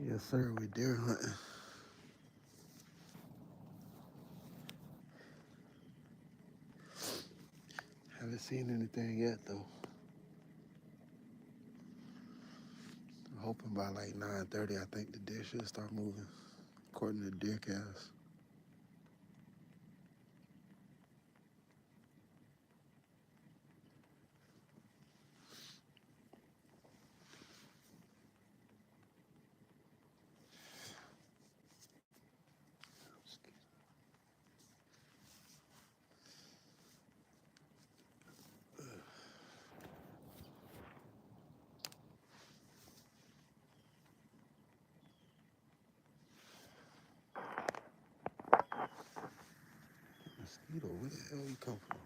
Yes, sir. We deer hunting. Haven't seen anything yet though. I'm hoping by like 9:30, I think the deer should start moving, according to deer cast. Mosquito, where the hell you come from?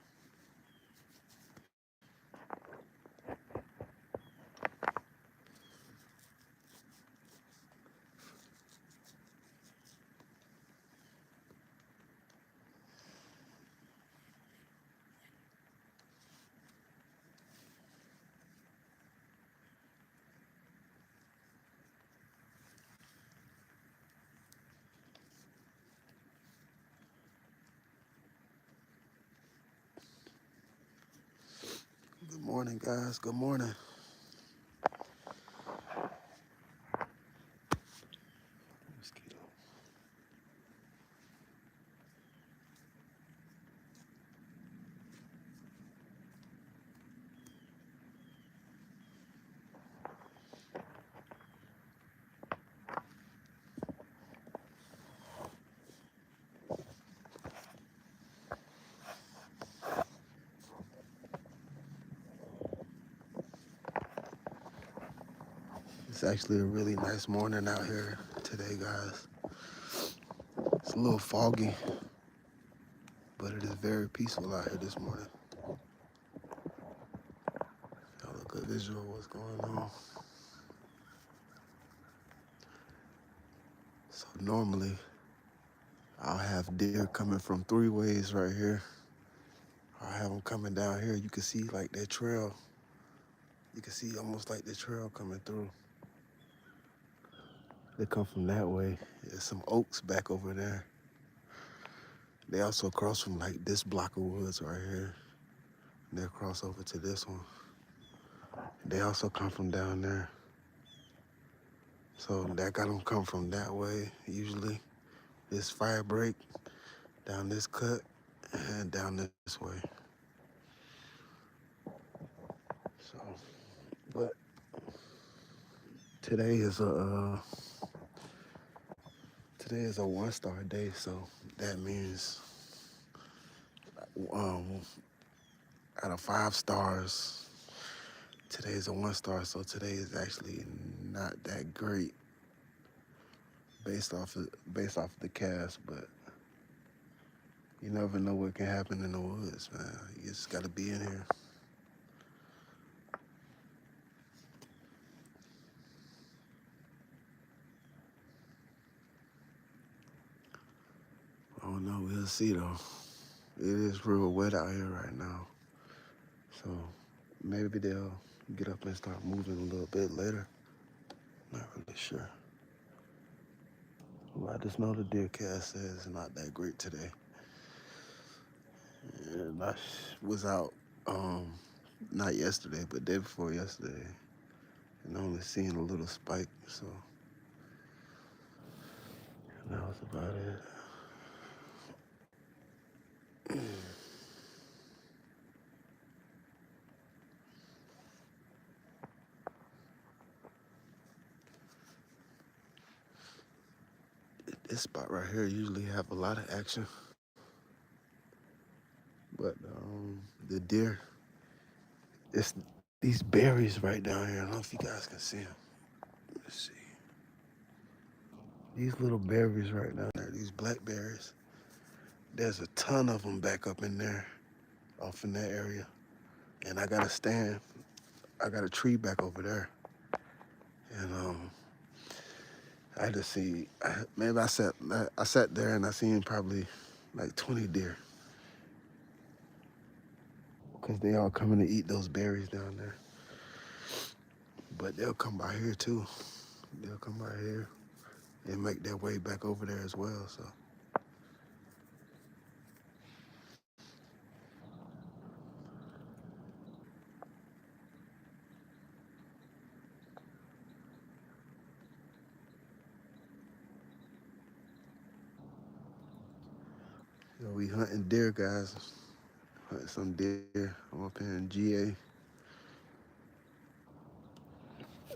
Good morning, guys. Good morning. Mosquito. It's actually a really nice morning out here today, guys. It's a little foggy, but it is very peaceful out here this morning. Y'all look a visual of what's going on. So normally I'll have deer coming from three ways right here. I have them coming down here. You can see like that trail. You can see almost like the trail coming through. They come from that way. There's some oaks back over there. They also cross from like this block of woods right here. And they'll cross over to this one. They also come from down there. So that got them come from that way usually. This fire break down this cut and down this way. So, but today is a 1-star day, so that means um, out of 5 stars, today is a 1-star. So today is actually not that great based off the cast, but you never know what can happen in the woods, man. You just gotta be in here. I don't know. We'll see though. It is real wet out here right now, so maybe they'll get up and start moving a little bit later. Not really sure. Well, I just know the deer cast says it's not that great today. And I was out, not yesterday, but day before yesterday, and only seeing a little spike, so that was about it. This spot right here usually have a lot of action, but the deer, it's these berries right down here. I don't know if you guys can see them. Let's see. These little berries right down there, these blackberries. There's a ton of them back up in there, off in that area. And I got a stand. I got a tree back over there. And I just see, maybe I sat there and I seen probably like 20 deer. Because they all coming to eat those berries down there. But they'll come by here too. They'll come by here. and make their way back over there as well. So we hunting deer, guys. Hunting some deer. I'm up here in GA.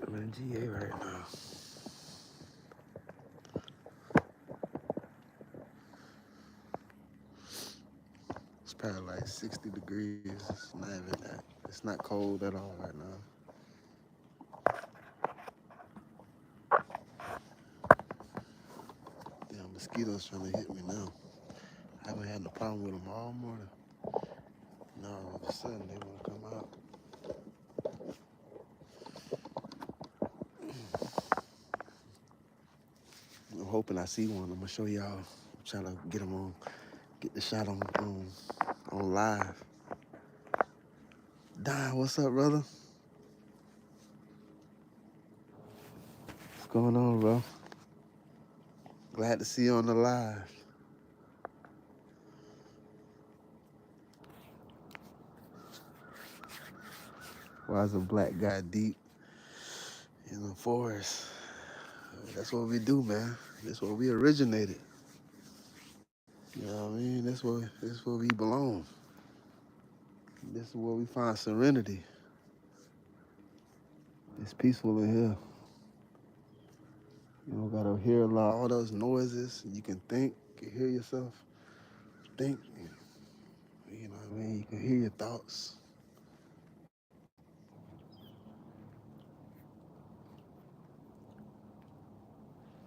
I'm in GA right now. It's probably like 60 degrees. It's not even that. It's not cold at all right now. Damn, mosquitoes trying to hit me now. I haven't had no problem with them all morning. Now all of a sudden they want to come out. I'm hoping I see one. I'm gonna show y'all. I'm trying to get them on, get the shot on live. Don, what's up, brother? What's going on, bro? Glad to see you on the live. Why is a black guy deep in the forest? That's what we do, man. That's where we originated. You know what I mean? That's where we belong. This is where we find serenity. It's peaceful in here. You don't gotta hear a lot all those noises. You can think, you can hear yourself think. You know what I mean? You can hear your thoughts.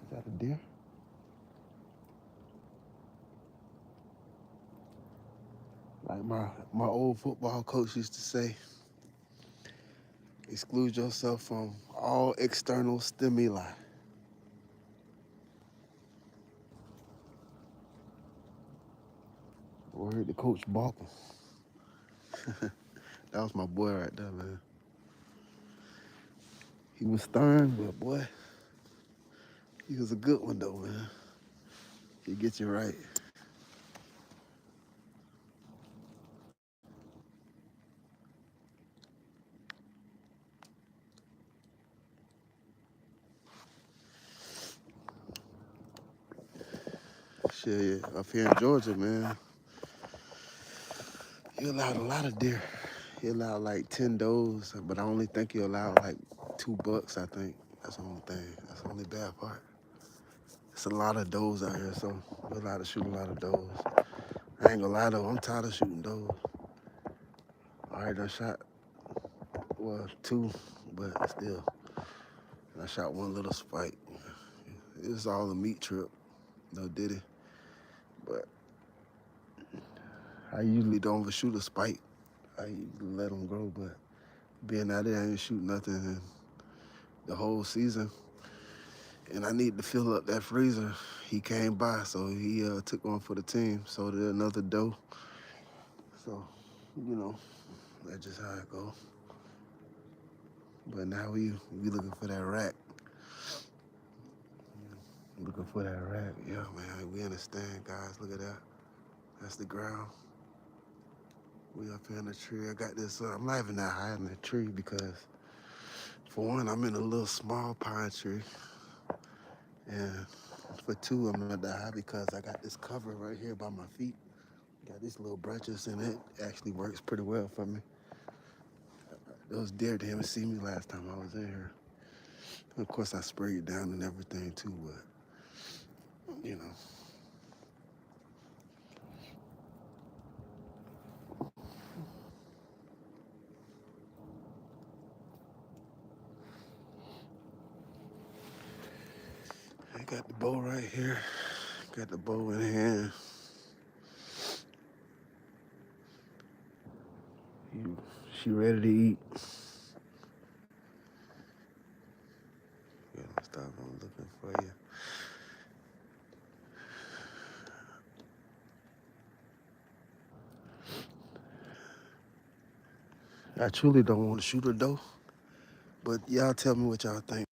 Is that a deer? Like my old football coach used to say, exclude yourself from all external stimuli. Word to Coach Balkan. That was my boy right there, man. He was stern, but boy, he was a good one though, man. He gets you right. Shit, up here in Georgia, man, you allowed a lot of deer. He allowed like 10 does, but I only think he allowed like 2 bucks, I think. That's the only thing. That's the only bad part. It's a lot of does out here, so we're allowed to shoot a lot of does. I ain't gonna lie though, I'm tired of shooting does. I already done shot, well, 2, but still. I shot 1 little spike. It was all a meat trip, no diddy. But I usually don't overshoot a spike. I usually let them grow, but being out there, I ain't shoot nothing in the whole season. And I need to fill up that freezer. He came by, so he took one for the team. So did another doe. So, you know, that's just how it goes. But now we looking for that rack. Looking for that rack. Yeah, man, we understand, guys. Look at that. That's the ground. We up here in the tree. I got this, I'm not even that high in the tree because, for one, I'm in a little small pine tree. And for 2, I'm not that high because I got this cover right here by my feet. Got these little branches, and it actually works pretty well for me. Those deer didn't even see me last time I was in here. Of course, I sprayed it down and everything too, but, you know. I got the bow right here. Got the bow in hand. She ready to eat. Yeah, stop. I'm looking for you. I truly don't want to shoot her though, but y'all tell me what y'all think.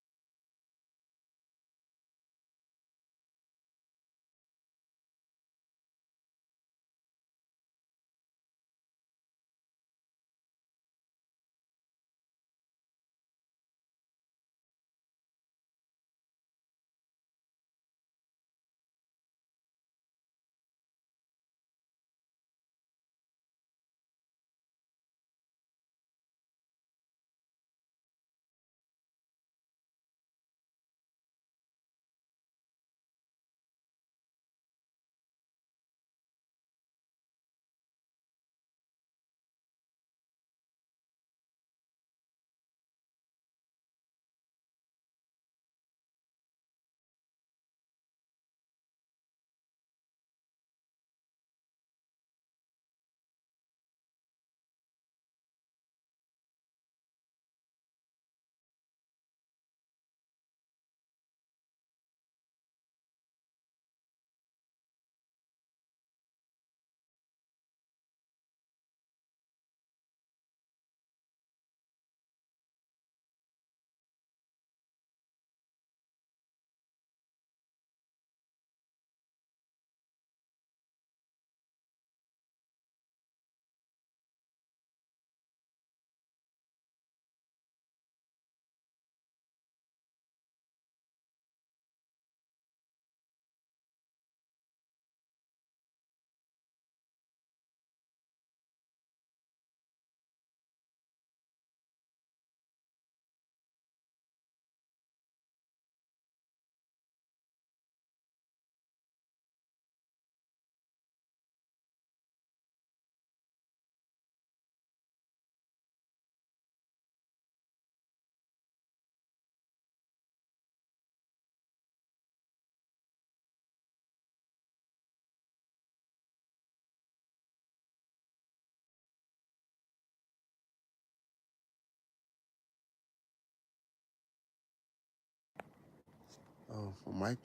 Mike?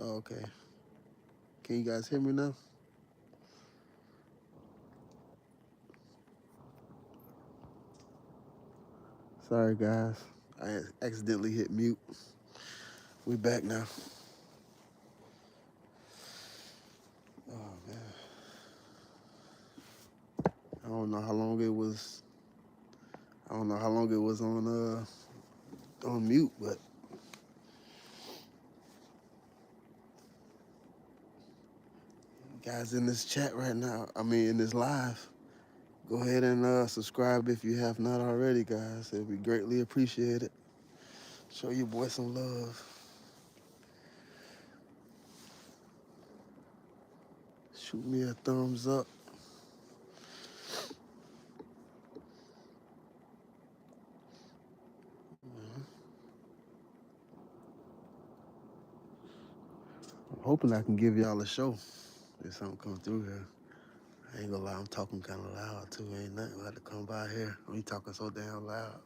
Oh, okay. Can you guys hear me now? Sorry, guys. I accidentally hit mute. We back now. Oh man, I don't know how long it was. I don't know how long it was on mute, but guys in this chat right now. I mean, in this live. Go ahead and subscribe if you have not already, guys. It'd be greatly appreciated. Show your boy some love. Shoot me a thumbs up. I'm hoping I can give y'all a show if something come through here. I ain't gonna lie, I'm talking kind of loud too. Ain't nothing about to come by here. I'm talking so damn loud.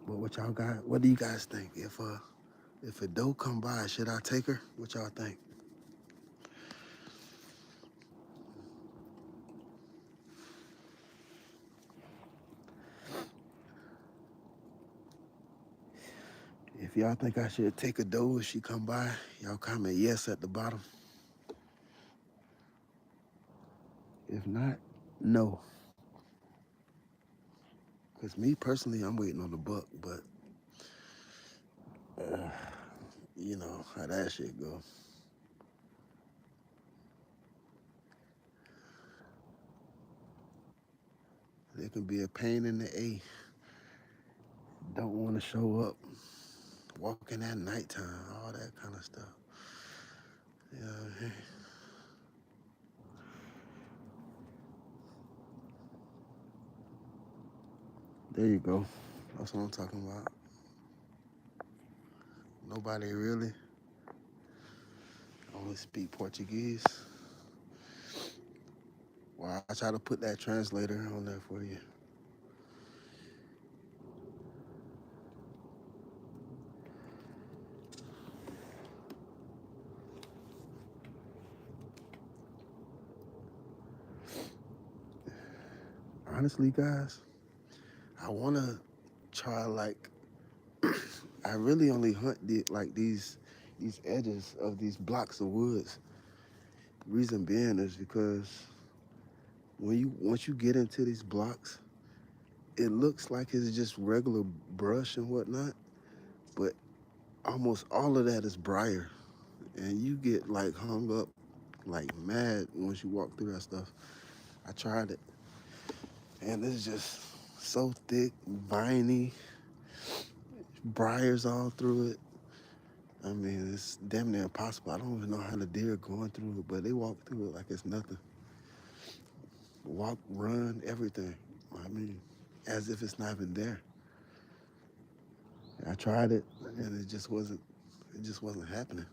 But what y'all got? What do you guys think? If a doe come by, should I take her? What y'all think? If y'all think I should take a doe if she come by, y'all comment yes at the bottom. If not, no. Cause me personally, I'm waiting on the buck, but you know how that shit go. It can be a pain in the A. Don't want to show up, walking at nighttime, all that kind of stuff. Yeah, there you go. That's what I'm talking about. Nobody really only speak Portuguese. Well, I try to put that translator on there for you. Honestly, guys, I want to try like I really only hunt like these edges of these blocks of woods. Reason being is because once you get into these blocks, it looks like it's just regular brush and whatnot, but almost all of that is briar, and you get like hung up like mad once you walk through that stuff. I tried it, and it's just so thick, viney, briars all through it. I mean, it's damn near impossible. I don't even know how the deer are going through it, but they walk through it like it's nothing. Walk, run, everything. I mean, as if it's not even there. I tried it, and it just wasn't happening.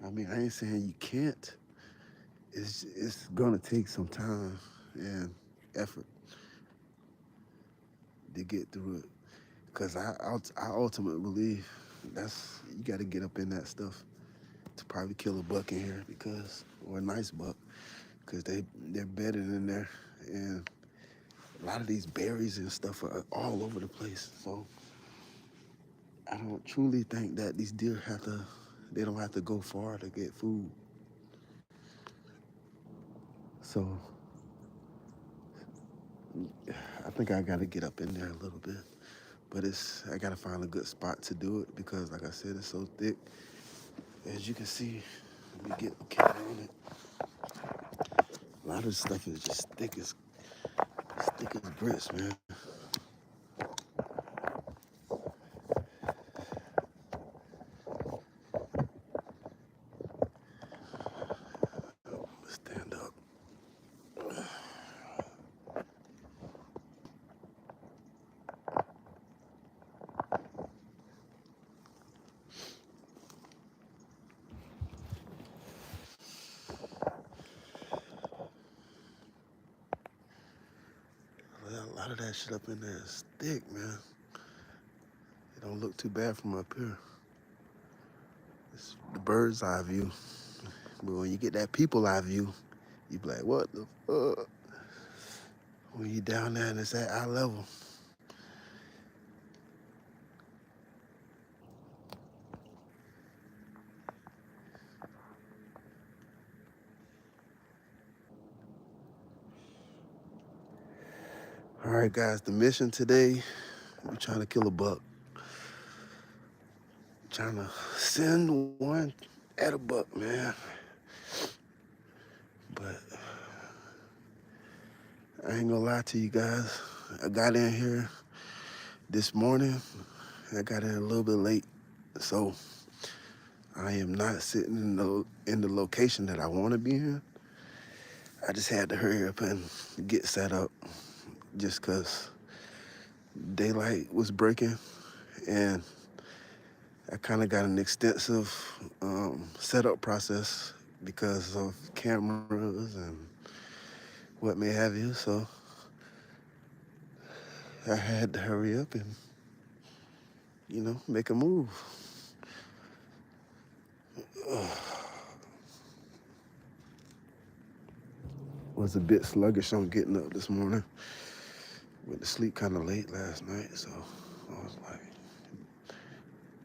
I mean, I ain't saying you can't. It's gonna take some time and effort to get through it. Cause I ultimately believe you got to get up in that stuff to probably kill a buck in here or a nice buck, because they're bedded in there, and a lot of these berries and stuff are all over the place. So I don't truly think that these deer they don't have to go far to get food. So I think I got to get up in there a little bit, but I got to find a good spot to do it because, like I said, it's so thick. As you can see, let me get the camera on it. A lot of this stuff is just thick as grits, man. Stand up. A lot of that shit up in there is thick, man. It don't look too bad from up here. It's the bird's eye view. But when you get that people eye view, you be like, what the fuck? When you down there and it's at eye level. All right, guys, the mission today, we're trying to kill a buck. Trying to send one at a buck, man. But I ain't gonna lie to you guys. I got in here this morning. I got in a little bit late. So I am not sitting in the location that I want to be in. I just had to hurry up and get set up just because daylight was breaking, and I kind of got an extensive setup process because of cameras and what may have you. So I had to hurry up and, make a move. Was a bit sluggish on getting up this morning. Went to sleep kind of late last night, so I was like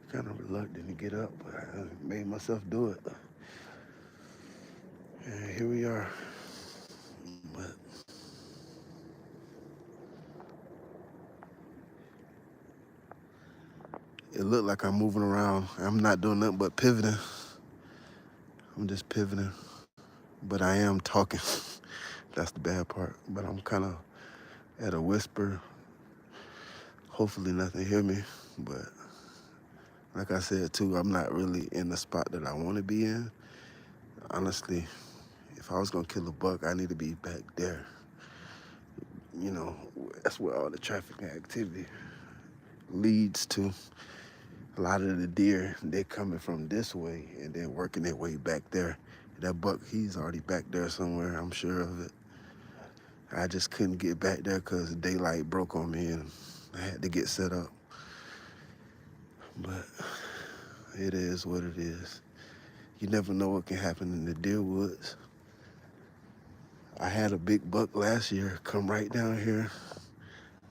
kind of reluctant to get up, but I made myself do it. And here we are. But it looked like I'm moving around. I'm not doing nothing but pivoting. I'm just pivoting, but I am talking. That's the bad part. But I'm kind of at a whisper. Hopefully nothing hear me, but like I said too, I'm not really in the spot that I want to be in. Honestly, if I was gonna kill a buck, I need to be back there. You know, that's where all the traffic and activity leads to. A lot of the deer, they're coming from this way and then working their way back there. That buck, he's already back there somewhere, I'm sure of it. I just couldn't get back there because daylight broke on me and I had to get set up. But it is what it is. You never know what can happen in the deer woods. I had a big buck last year come right down here,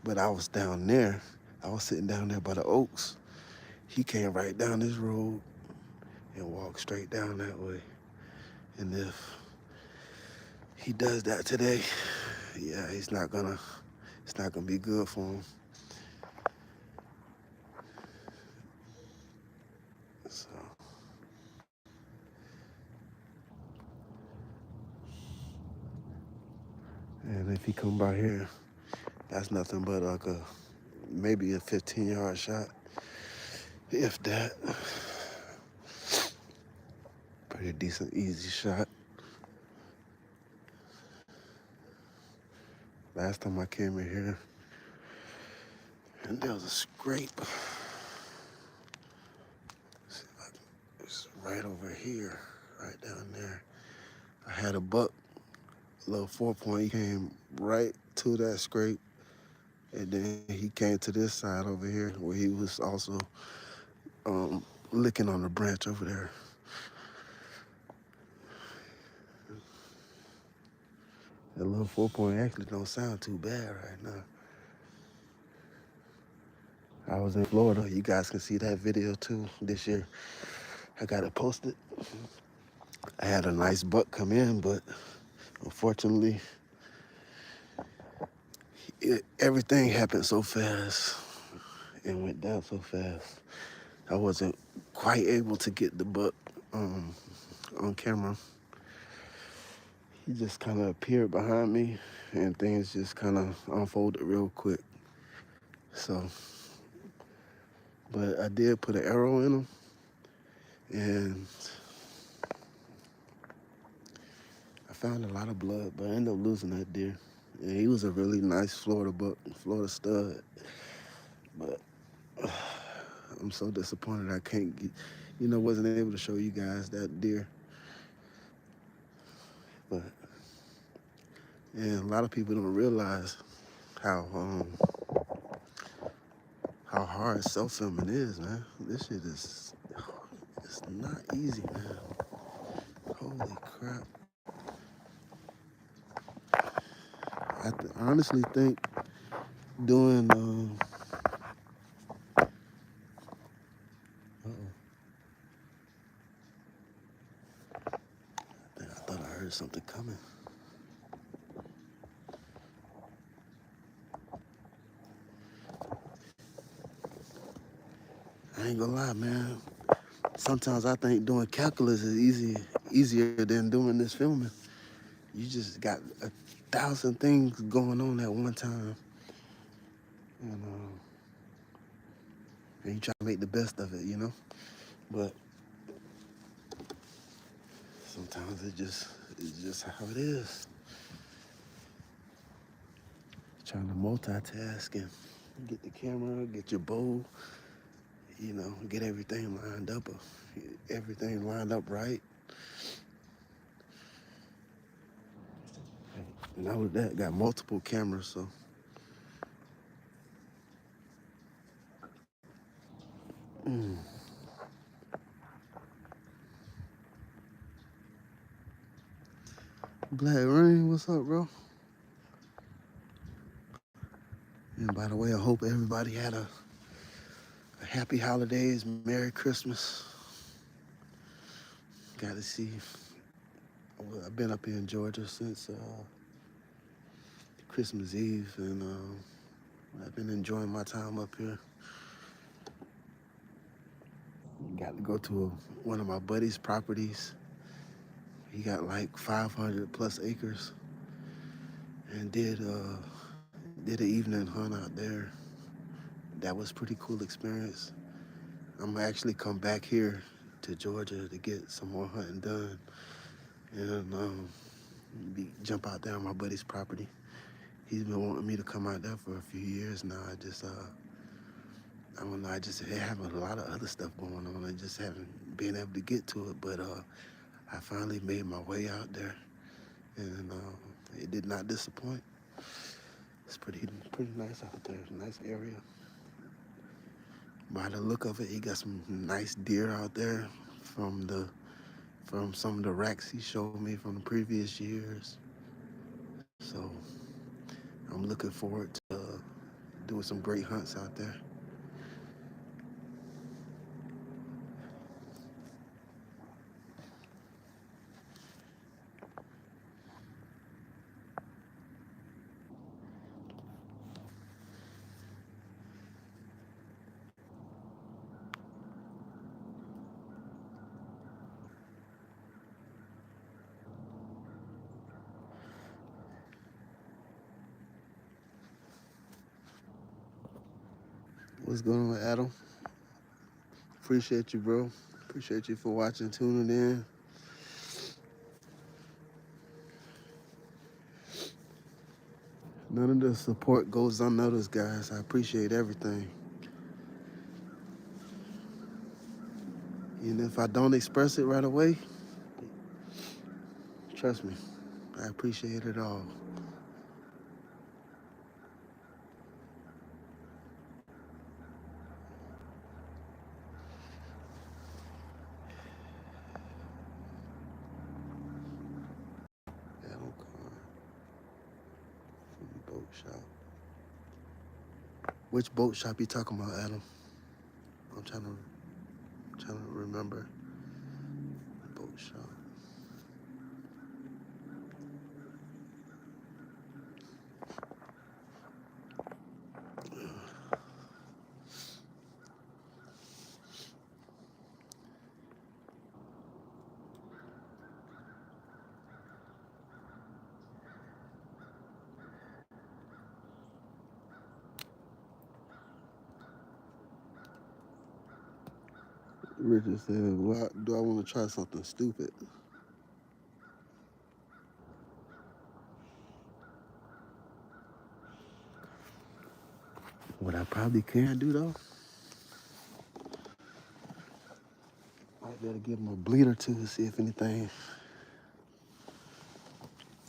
but I was down there. I was sitting down there by the oaks. He came right down this road and walked straight down that way. And if he does that today, yeah, it's not gonna be good for him. So, and if he come by here, that's nothing but like maybe a 15-yard shot, if that. Pretty decent, easy shot. Last time I came in here, and there was a scrape. It's right over here, right down there. I had a buck, a little 4-point. He came right to that scrape, and then he came to this side over here where he was also licking on the branch over there. That little 4-point actually don't sound too bad right now. I was in Florida. You guys can see that video too this year. I got it posted. I had a nice buck come in, but unfortunately, everything happened so fast and went down so fast. I wasn't quite able to get the buck on camera. He just kind of appeared behind me, and things just kind of unfolded real quick. So, but I did put an arrow in him, and I found a lot of blood, but I ended up losing that deer. And he was a really nice Florida buck, Florida stud. But I'm so disappointed I can't get, wasn't able to show you guys that deer. But, and a lot of people don't realize how how hard self-filming is, man. This shit is it's not easy, man. Holy crap. I honestly think doing I thought I heard something coming. I ain't gonna lie, man. Sometimes I think doing calculus is easier than doing this filming. You just got 1,000 things going on at one time, and, and you try to make the best of it. But sometimes it's just how it is. Trying to multitask and get the camera, get your bow, get everything lined up right. And now with that, got multiple cameras, so. Mm. Black Rain, what's up, bro? And by the way, I hope everybody had a happy holidays, Merry Christmas. Got to see. I've been up here in Georgia since Christmas Eve, and I've been enjoying my time up here. Got to go to one of my buddy's properties. He got like 500 plus acres, and did an evening hunt out there. That was pretty cool experience. I'm gonna actually come back here to Georgia to get some more hunting done, and jump out there on my buddy's property. He's been wanting me to come out there for a few years now. I don't know, I just have a lot of other stuff going on. I just haven't been able to get to it, but I finally made my way out there, and it did not disappoint. It's pretty nice out there. Nice area. By the look of it, he got some nice deer out there from some of the racks he showed me from the previous years. So I'm looking forward to doing some great hunts out there. What's going on, Adam? Appreciate you, bro. Appreciate you for watching, tuning in. None of the support goes unnoticed, guys. I appreciate everything. And if I don't express it right away, trust me, I appreciate it all. Adam Carr from the boat shop. Which boat shop you talking about, Adam? I'm trying to remember. Boat shop. Richard said, "Why do I want to try something stupid?" What I probably can do though, might better give him a bleed or two to see if anything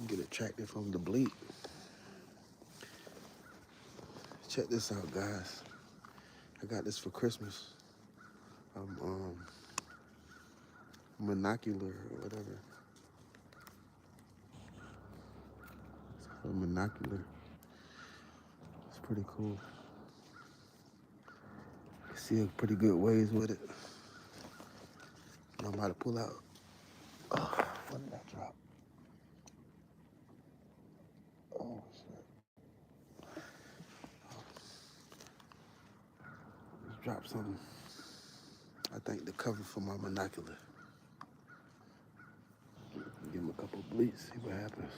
get attracted from the bleed. Check this out, guys. I got this for Christmas. Monocular or whatever. It's called monocular. It's pretty cool. You can see a pretty good ways with it. I'm about to pull out. Oh, what did I drop? Oh, shit. Just dropped something. I think the cover for my monocular. Give him a couple of bleats, see what happens.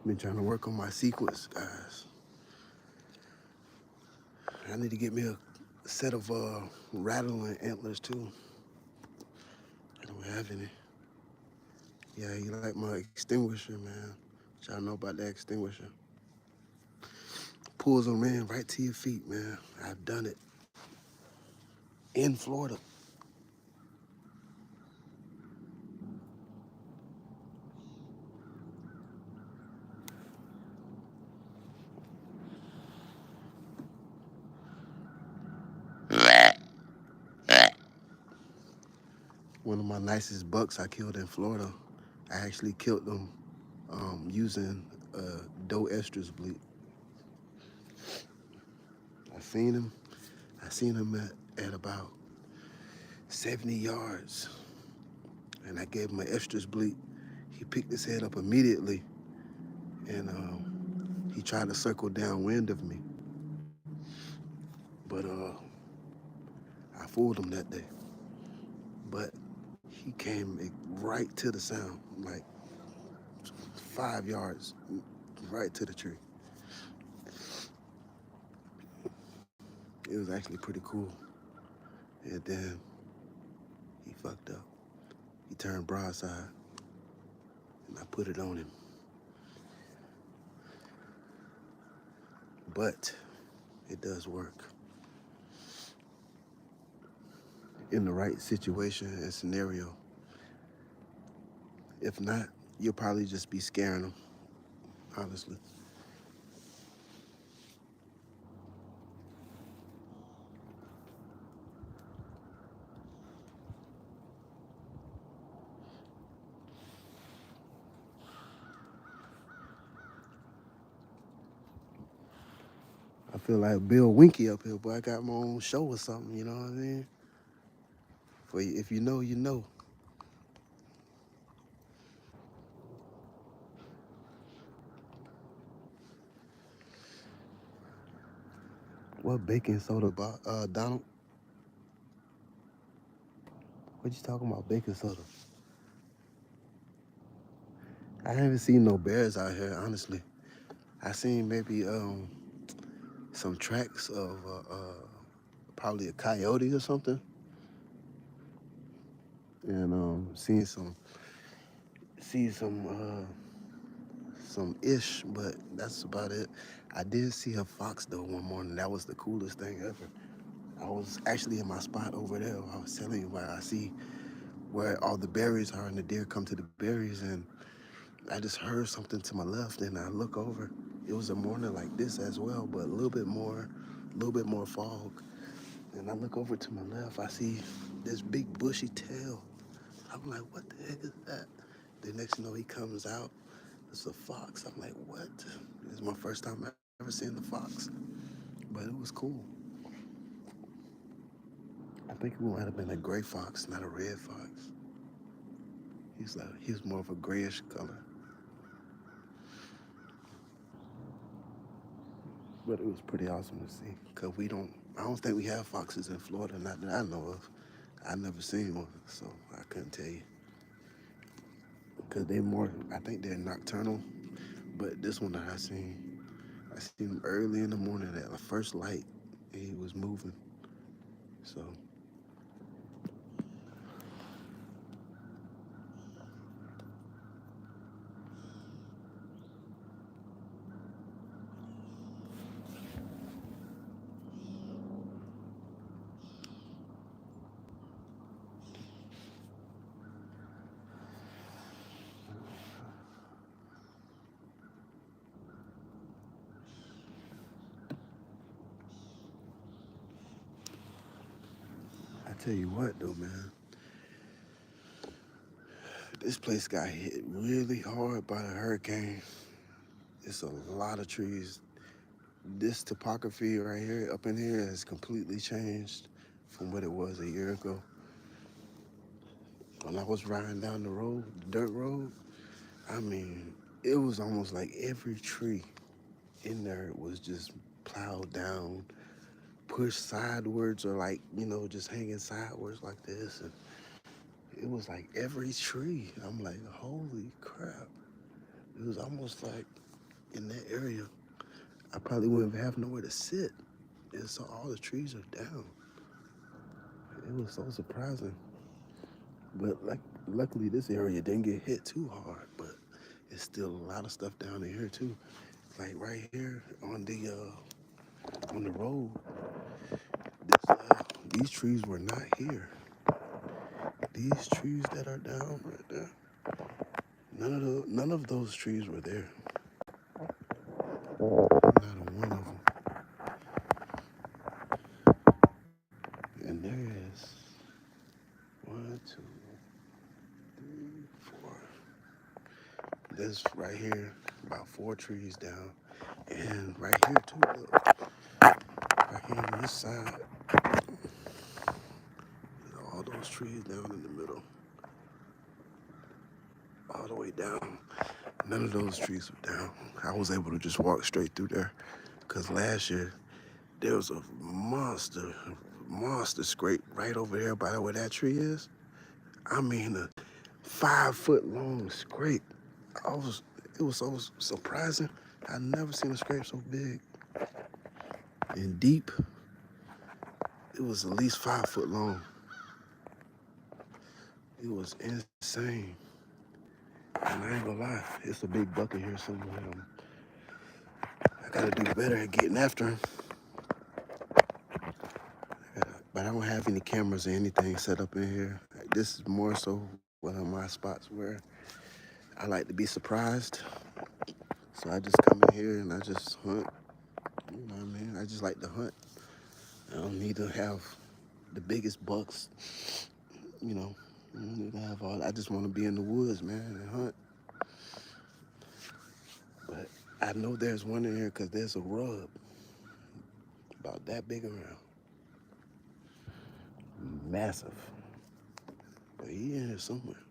Been trying to work on my sequence, guys. I need to get me a set of rattling antlers too. I don't have any. Yeah, you like my extinguisher, man. Y'all know about that extinguisher. Pulls them in right to your feet, man. I've done it in Florida. One of my nicest bucks I killed in Florida. I actually killed them using doe estrus bleed. I seen him. I seen him at about 70 yards, and I gave him an estrus bleed. He picked his head up immediately, and he tried to circle downwind of me, but I fooled him that day. But he came right to the sound, like 5 yards, right to the tree. It was actually pretty cool. And then he fucked up. He turned broadside, and I put it on him. But it does work. In the right situation and scenario. If not, you'll probably just be scaring them, honestly. I feel like Bill Winky up here, but I got my own show or something, you know what I mean? For if you know, you know. What baking soda, Donald? What you talking about, baking soda? I haven't seen no bears out here, honestly. I seen maybe some tracks of probably a coyote or something, and see some ish, but that's about it. I did see a fox though one morning. That was the coolest thing ever. I was actually in my spot over there. I was telling you where I see where all the berries are, and the deer come to the berries, and I just heard something to my left, and I look over. It was a morning like this as well, but a little bit more fog. And I look over to my left. I see this big bushy tail. I'm like, what the heck is that? The next thing you know, he comes out. It's a fox. I'm like, what? It's my first time ever seeing the fox, but it was cool. I think it might have been a gray fox, not a red fox. He was more of a grayish color. But it was pretty awesome to see. Cause I don't think we have foxes in Florida, not that I know of. I never seen one, so I couldn't tell you. Cause I think they're nocturnal. But this one that I seen him early in the morning at the first light, and he was moving. So I tell you what, though, man, this place got hit really hard by the hurricane. It's a lot of trees. This topography right here, up in here, has completely changed from what it was a year ago. When I was riding down the road, the dirt road, I mean, it was almost like every tree in there was just plowed down, pushed sideways, or like, just hanging sideways like this. And it was like every tree. I'm like, holy crap. It was almost like in that area, I probably wouldn't have nowhere to sit. And so all the trees are down. It was so surprising. But like, luckily, this area didn't get hit too hard. But it's still a lot of stuff down in here too. Like right here on the road, these trees were not here. These trees that are down right there, none of those trees were there. Not a one of them. And there is one, two, three, four. There's right here about four trees down, and right here too. Look, right here on this side, all those trees down in the middle, all the way down. None of those trees were down. I was able to just walk straight through there, because last year there was a monster scrape right over there by where that tree is. I mean, a 5 foot long scrape. It was so surprising. I never seen a scrape so big and deep. It was at least 5 foot long. It was insane. And I ain't gonna lie, it's a big bucket here somewhere. I gotta do better at getting after him. But I don't have any cameras or anything set up in here. This is more so one of my spots where I like to be surprised. So I just come in here and I just hunt. You know what I mean? I just like to hunt. I don't need to have the biggest bucks. You know, I don't need to have all. I just want to be in the woods, man, and hunt. But I know there's one in here because there's a rub about that big around. Massive. But he in here somewhere.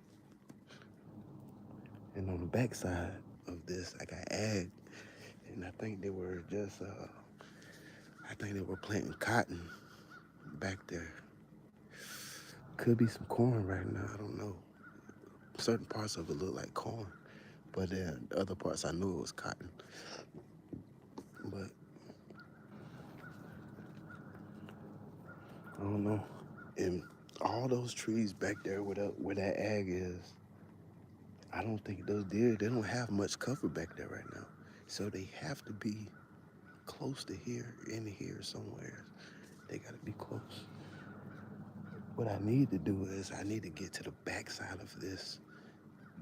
And on the backside of this, I got ag. And I think they were planting cotton back there. Could be some corn right now, I don't know. Certain parts of it look like corn. But then the other parts I knew it was cotton. But I don't know. And all those trees back there where that ag is, I don't think those deer, they don't have much cover back there right now. So they have to be close to here, in here somewhere. They gotta be close. What I need to do is I need to get to the backside of this,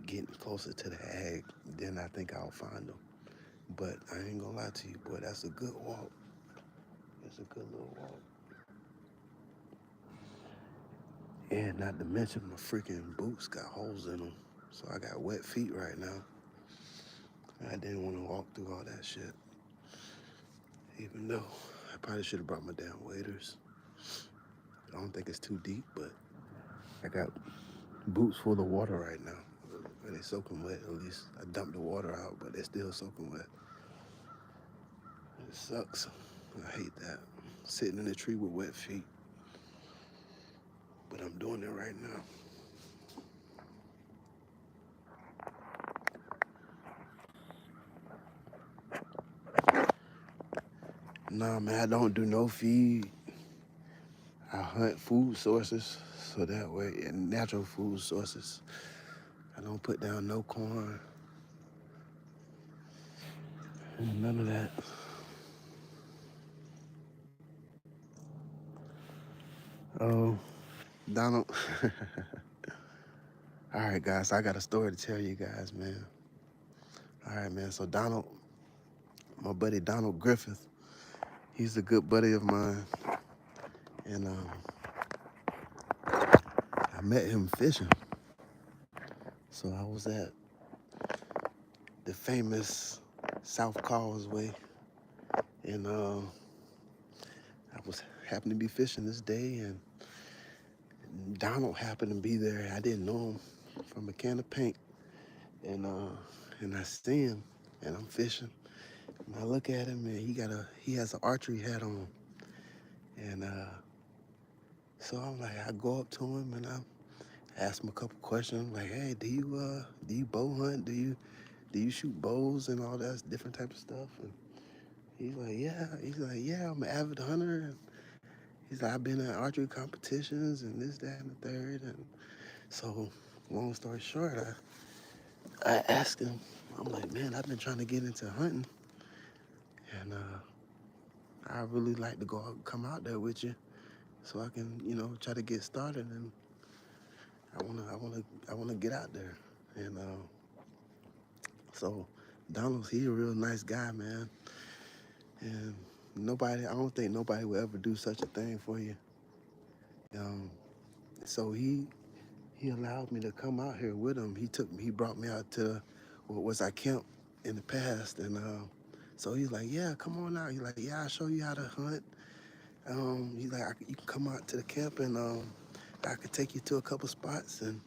getting closer to the ag. Then I think I'll find them. But I ain't gonna lie to you, boy, that's a good walk. It's a good little walk. And not to mention my freaking boots got holes in them. So I got wet feet right now. I didn't want to walk through all that shit. Even though I probably should have brought my damn waders. I don't think it's too deep, but I got boots full of water right now. They soaking wet, at least. I dumped the water out, but they're still soaking wet. It sucks. I hate that. Sitting in a tree with wet feet. But I'm doing it right now. Nah, man, I don't do no feed. I hunt food sources so that way, and natural food sources. I don't put down no corn, none of that. Oh, Donald. All right, guys, I got a story to tell you guys, man. All right, man. So Donald, my buddy Donald Griffith, he's a good buddy of mine, and I met him fishing. So I was at the famous South Causeway, and I was happened to be fishing this day, and Donald happened to be there. I didn't know him from a can of paint, and I see him, and I'm fishing. And I look at him, and he has an archery hat on, and so I'm like, I go up to him, and I ask him a couple questions, like, hey, do you bow hunt? Do you shoot bows and all that different type of stuff? And he's like, yeah. He's like, yeah, I'm an avid hunter. And he's like, I've been at archery competitions and this, that, and the third. And so, long story short, I asked him, I'm like, man, I've been trying to get into hunting, and I really like to come out there with you, so I can, try to get started. And I wanna get out there. And so Donald's he a real nice guy, man. And I don't think nobody will ever do such a thing for you. Um, so he allowed me to come out here with him. He brought me out to what was our camp in the past, and so he's like, yeah, come on out. He's like, yeah, I'll show you how to hunt. He's like, you can come out to the camp, and I could take you to a couple spots, and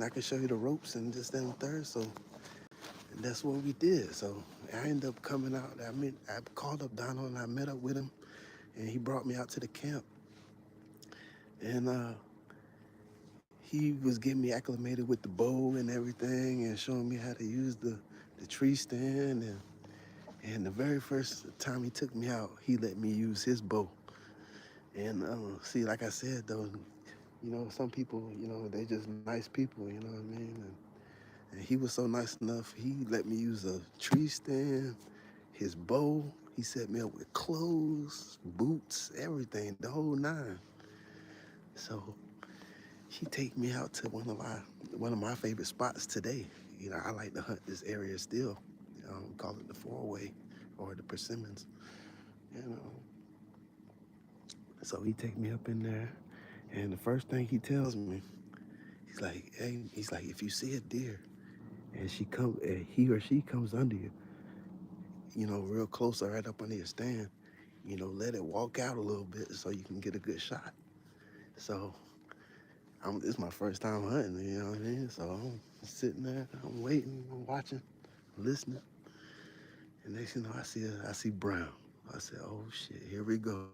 I can show you the ropes and this, that, and the third. So and that's what we did. So I ended up coming out. I called up Donald and I met up with him, and he brought me out to the camp, and he was getting me acclimated with the bow and everything, and showing me how to use the tree stand. And the very first time he took me out, he let me use his bow. And see, like I said, though, some people, they just nice people, you know what I mean? And he was so nice enough, he let me use a tree stand, his bow. He set me up with clothes, boots, everything, the whole nine. So he take me out to one of my favorite spots today. I like to hunt this area still. We call it the four-way or the persimmons. You know. So he take me up in there, and the first thing he tells me, he's like, if you see a deer and he or she comes under you, real close or right up under your stand, let it walk out a little bit so you can get a good shot. So it's my first time hunting, you know what I mean? So I'm sitting there, I'm waiting, I'm watching, listening, and next thing you know, I see brown. I said, oh shit, here we go.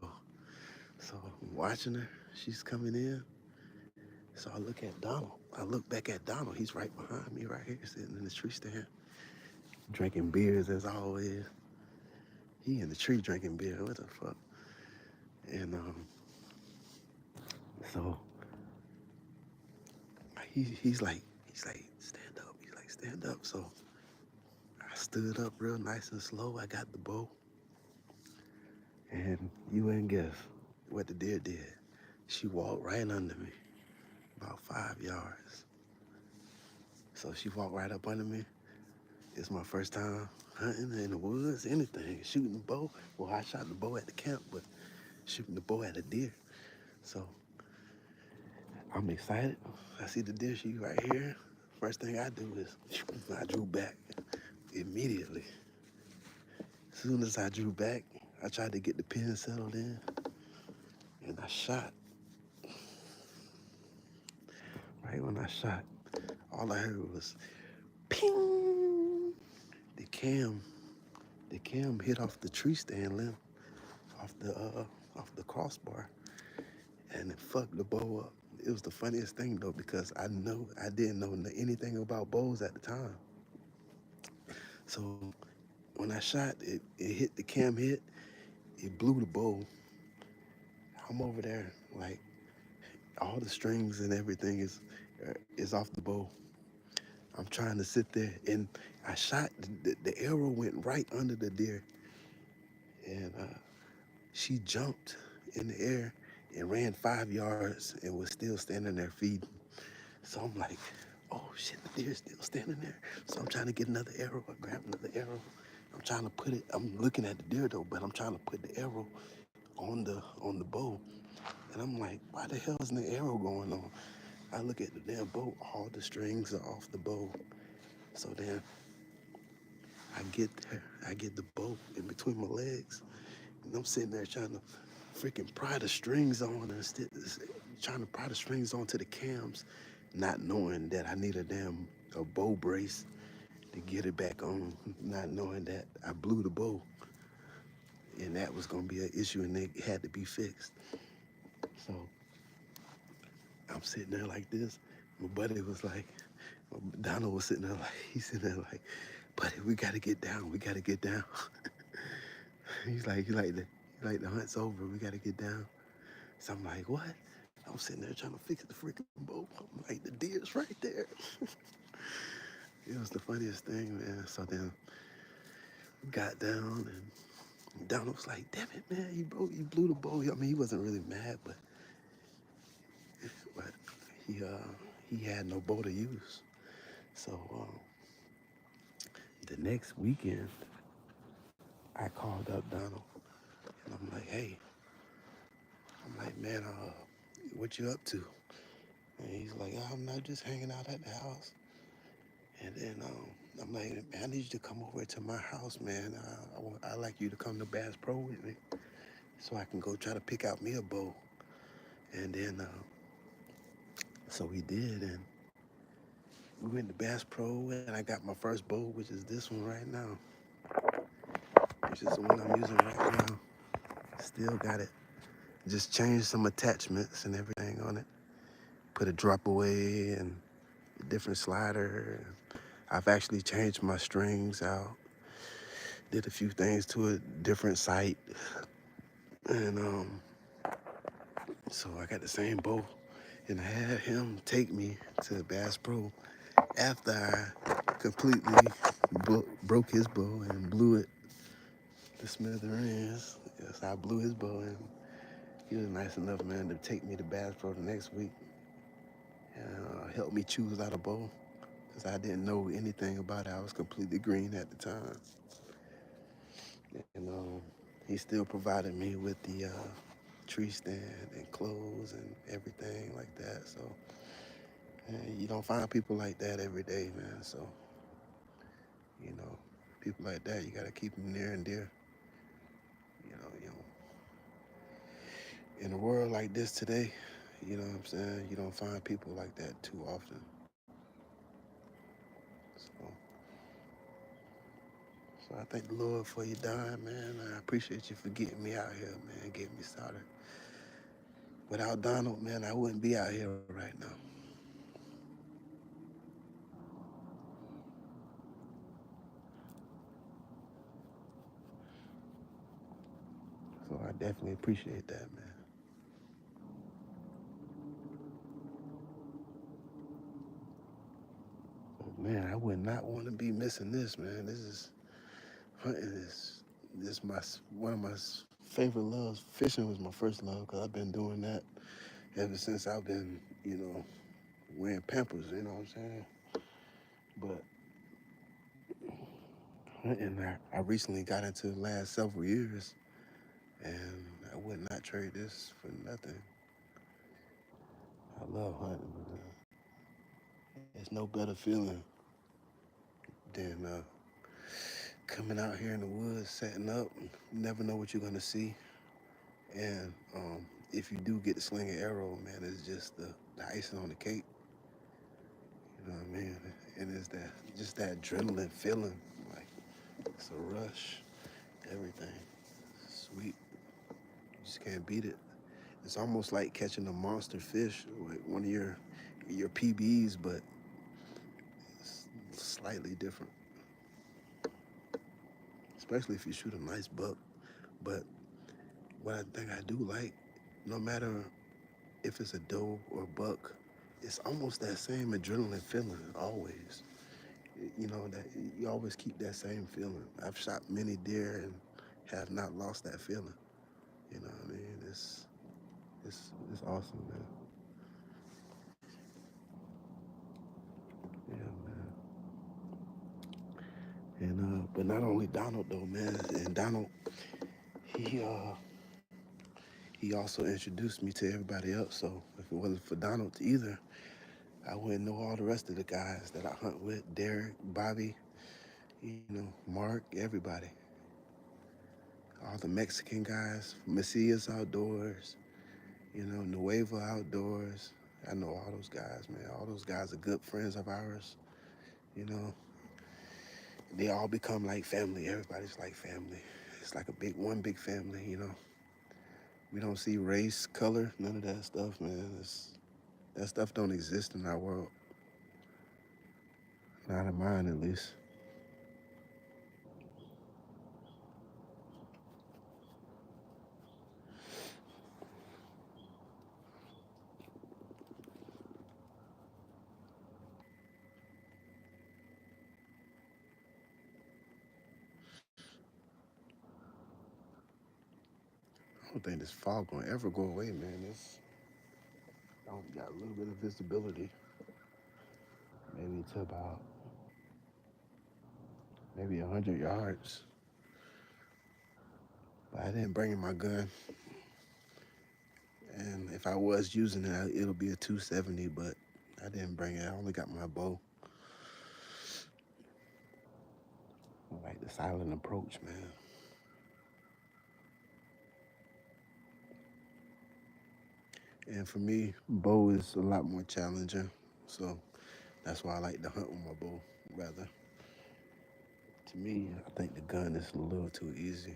So I'm watching her, she's coming in. So I look at Donald. I look back at Donald. He's right behind me, right here, sitting in the tree stand, drinking beers as always. He in the tree drinking beer. What the fuck? And so he's like, stand up. He's like, stand up. So I stood up real nice and slow. I got the bow, and you ain't guess what the deer did. She walked right under me, about 5 yards. So she walked right up under me. It's my first time hunting in the woods, anything, shooting the bow. Well, I shot the bow at the camp, but shooting the bow at a deer. So I'm excited. I see the deer, she right here. First thing I do is I drew back immediately. As soon as I drew back, I tried to get the pin settled in, and I shot. Right when I shot, all I heard was ping. The cam the cam hit off the tree stand limb, off the crossbar, and it fucked the bow up. It was the funniest thing though because I didn't know anything about bows at the time. So when I shot, it hit the cam hit, it blew the bow. I'm over there like all the strings and everything is off the bow. I'm trying to sit there, and I shot. The arrow went right under the deer, and she jumped in the air and ran 5 yards and was still standing there feeding. So I'm like, oh shit, the deer's still standing there. So I'm trying to get another arrow. I grab another arrow. I'm trying to put it. I'm looking at the deer though, but I'm trying to put the arrow on the bow. And I'm like, why the hell isn't the arrow going on? I look at the damn bow. All the strings are off the bow. So then I get there. I get the bow in between my legs. And I'm sitting there trying to freaking pry the strings on trying to pry the strings onto the cams, not knowing that I need a bow brace to get it back on, not knowing that I blew the bow and that was gonna be an issue and it had to be fixed. So I'm sitting there like this. My buddy was like, Donald was sitting there like, he's sitting there like, buddy, we gotta get down. We gotta get down. He's like the hunt's over. We gotta get down. So I'm like, what? I'm sitting there trying to fix the freaking boat. I'm like, the deer's right there. It was the funniest thing, man. So then we got down and Donald was like, damn it, man, you blew the bow. I mean, he wasn't really mad, but he had no bow to use. So the next weekend, I called up Donald and I'm like, hey, I'm like, man, what you up to? And he's like, oh, I'm not just hanging out at the house. And then I'm like, man, I need you to come over to my house, man. I like you to come to Bass Pro with me so I can go try to pick out me a bow. And then, so we did, and we went to Bass Pro, and I got my first bow, which is this one right now, which is the one I'm using right now. Still got it. Just changed some attachments and everything on it. Put a drop away and a different slider. I've actually changed my strings out. Did a few things to a different site. And so I got the same bow. And I had him take me to Bass Pro after I completely broke his bow and blew it to smithereens. Yes, I blew his bow and he was nice enough, man, to take me to Bass Pro the next week and help me choose out a bow because I didn't know anything about it. I was completely green at the time. And he still provided me with the tree stand and clothes and everything like that. So you don't find people like that every day, man. So, you know, people like that, you got to keep them near and dear. You know, in a world like this today, you know what I'm saying? You don't find people like that too often. So, so I thank the Lord for you dying, man. I appreciate you for getting me out here, man, getting me started. Without Donald, man, I wouldn't be out here right now. So I definitely appreciate that, man. But man, I would not want to be missing this, man. Hunting is my one of my favorite loves. Fishing was my first love because I've been doing that ever since I've been, wearing Pampers. You know what I'm saying? But hunting, I recently got into the last several years, and I would not trade this for nothing. I love hunting. There's no better feeling than coming out here in the woods, setting up. You never know what you're gonna see, and if you do get to sling an arrow, man, it's just the icing on the cake. You know what I mean? And it's that just that adrenaline feeling, like it's a rush. everything. Sweet. You just can't beat it. It's almost like catching a monster fish with one of your PBs, but it's slightly different. Especially if you shoot a nice buck. But what I think I do like, no matter if it's a doe or a buck, it's almost that same adrenaline feeling always. You know that you always keep that same feeling. I've shot many deer and have not lost that feeling. You know what I mean? It's awesome, man. Yeah, man. And but not only Donald though, man. And Donald, he uh he also introduced me to everybody else. So if it wasn't for Donald either, I wouldn't know all the rest of the guys that I hunt with. Derek, Bobby, you know, Mark, everybody. All the Mexican guys, Macias Outdoors, you know, Nueva Outdoors. I know all those guys, man. All those guys are good friends of ours. You know, they all become like family. Everybody's like family. It's like a big one big family. You know, we don't see race, color, none of that stuff, man. That stuff don't exist in our world. Not in mine, at least. I don't think this fog gonna ever go away, man. I only got a little bit of visibility, maybe to about maybe 100 yards. But I didn't bring in my gun, and if I was using it, it'll be a 270. But I didn't bring it. I only got my bow. I like the silent approach, man. And for me, bow is a lot more challenging. So that's why I like to hunt with my bow. Rather, to me, I think the gun is a little too easy.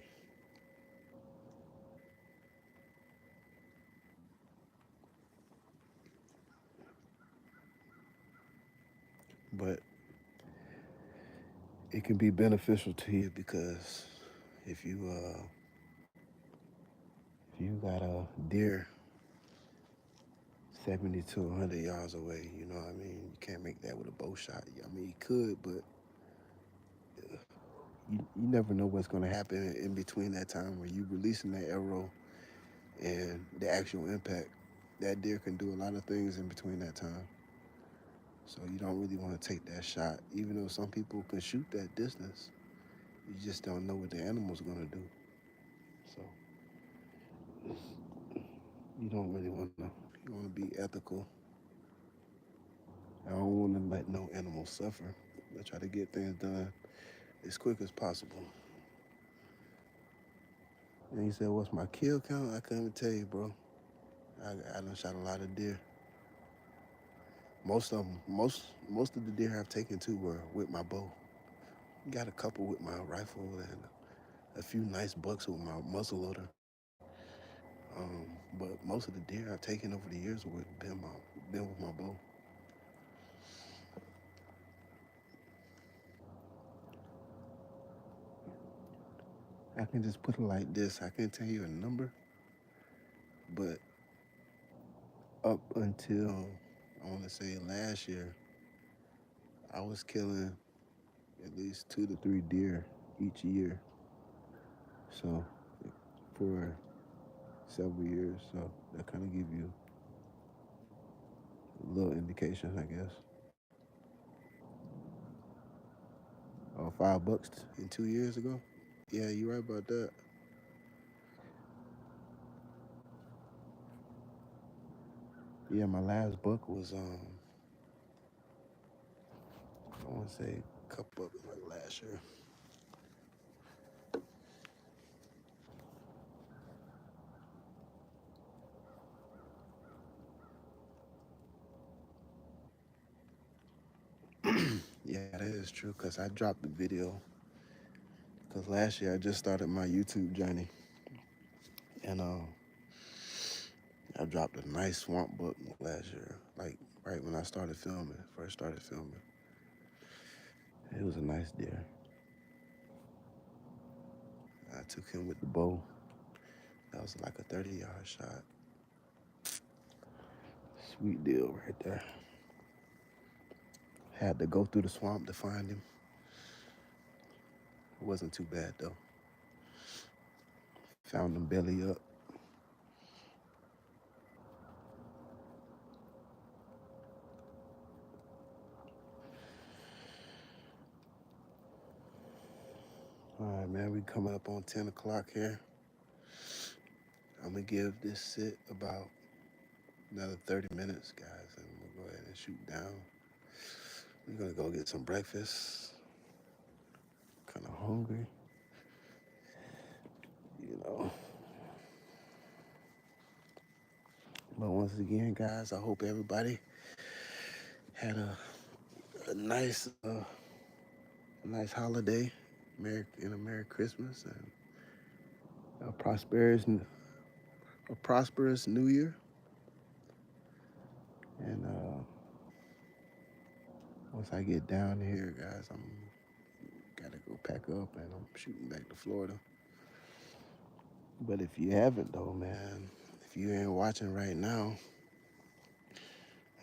But it can be beneficial to you because if you uh, if you got a deer 70 to 100 yards away, you know what I mean? You can't make that with a bow shot. I mean, you could, but you never know what's going to happen in between that time where you releasing that arrow and the actual impact. That deer can do a lot of things in between that time. So you don't really want to take that shot, even though some people can shoot that distance. You just don't know what the animal's going to do. So you don't really want to. You want to be ethical. I don't want to let no animal suffer. I try to get things done as quick as possible. And he said, "What's my kill count?" I couldn't tell you, bro. I done shot a lot of deer. Most of them, most of the deer I've taken to were with my bow. Got a couple with my rifle and a few nice bucks with my muzzle loader. But most of the deer I've taken over the years would been with my bow. I can just put it like this. I can't tell you a number, but up until I want to say last year, I was killing at least 2 to 3 deer each year. So for several years, so that kind of give you a little indication, I guess. Oh, $5 in 2 years ago. Yeah, you're right about that. Yeah, my last buck was I want to say a couple of like last year. Yeah, that is true. Cause I dropped the video Cause last year I just started my YouTube journey, and I dropped a nice swamp book last year, like right when I started filming, first started filming. It was a nice deer. I took him with the bow. That was like a 30-yard shot. Sweet deal right there. Had to go through the swamp to find him. It wasn't too bad though. Found him belly up. All right, man, we coming up on 10 o'clock here. I'm gonna give this sit about another 30 minutes, guys, and we'll go ahead and shoot down. We're gonna go get some breakfast. Kind of hungry, you know. But once again, guys, I hope everybody had a nice holiday, a Merry Christmas, and a prosperous New Year. And once I get down here, guys, I'm gotta go pack up, and I'm shooting back to Florida. But if you haven't, though, man, if you ain't watching right now,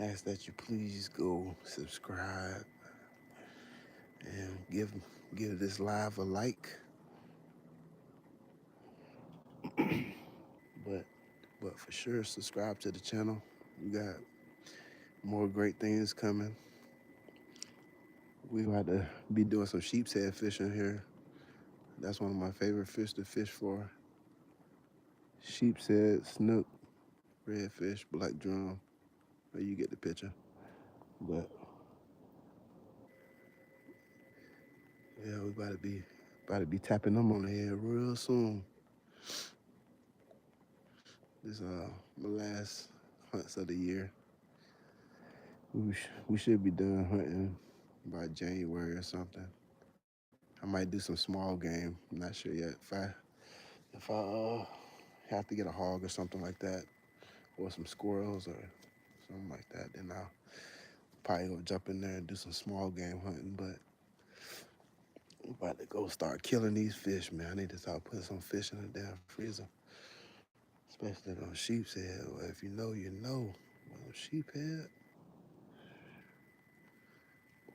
I ask that you please go subscribe and give this live a like. But but for sure, subscribe to the channel. We got more great things coming. We got to be doing some sheep's head fishing here. That's one of my favorite fish to fish for. Sheep's head, snook, redfish, black drum. Well, you get the picture. But yeah, we about to be tapping them on the head real soon. This my last hunts of the year. We should be done hunting by January or something. I might do some small game. I'm not sure yet. If I have to get a hog or something like that, or some squirrels or something like that, then I'll probably go jump in there and do some small game hunting. But I'm about to go start killing these fish, man. I need to start putting some fish in the damn freezer, especially on sheep's head. Well, if you know, you know. Well, sheephead,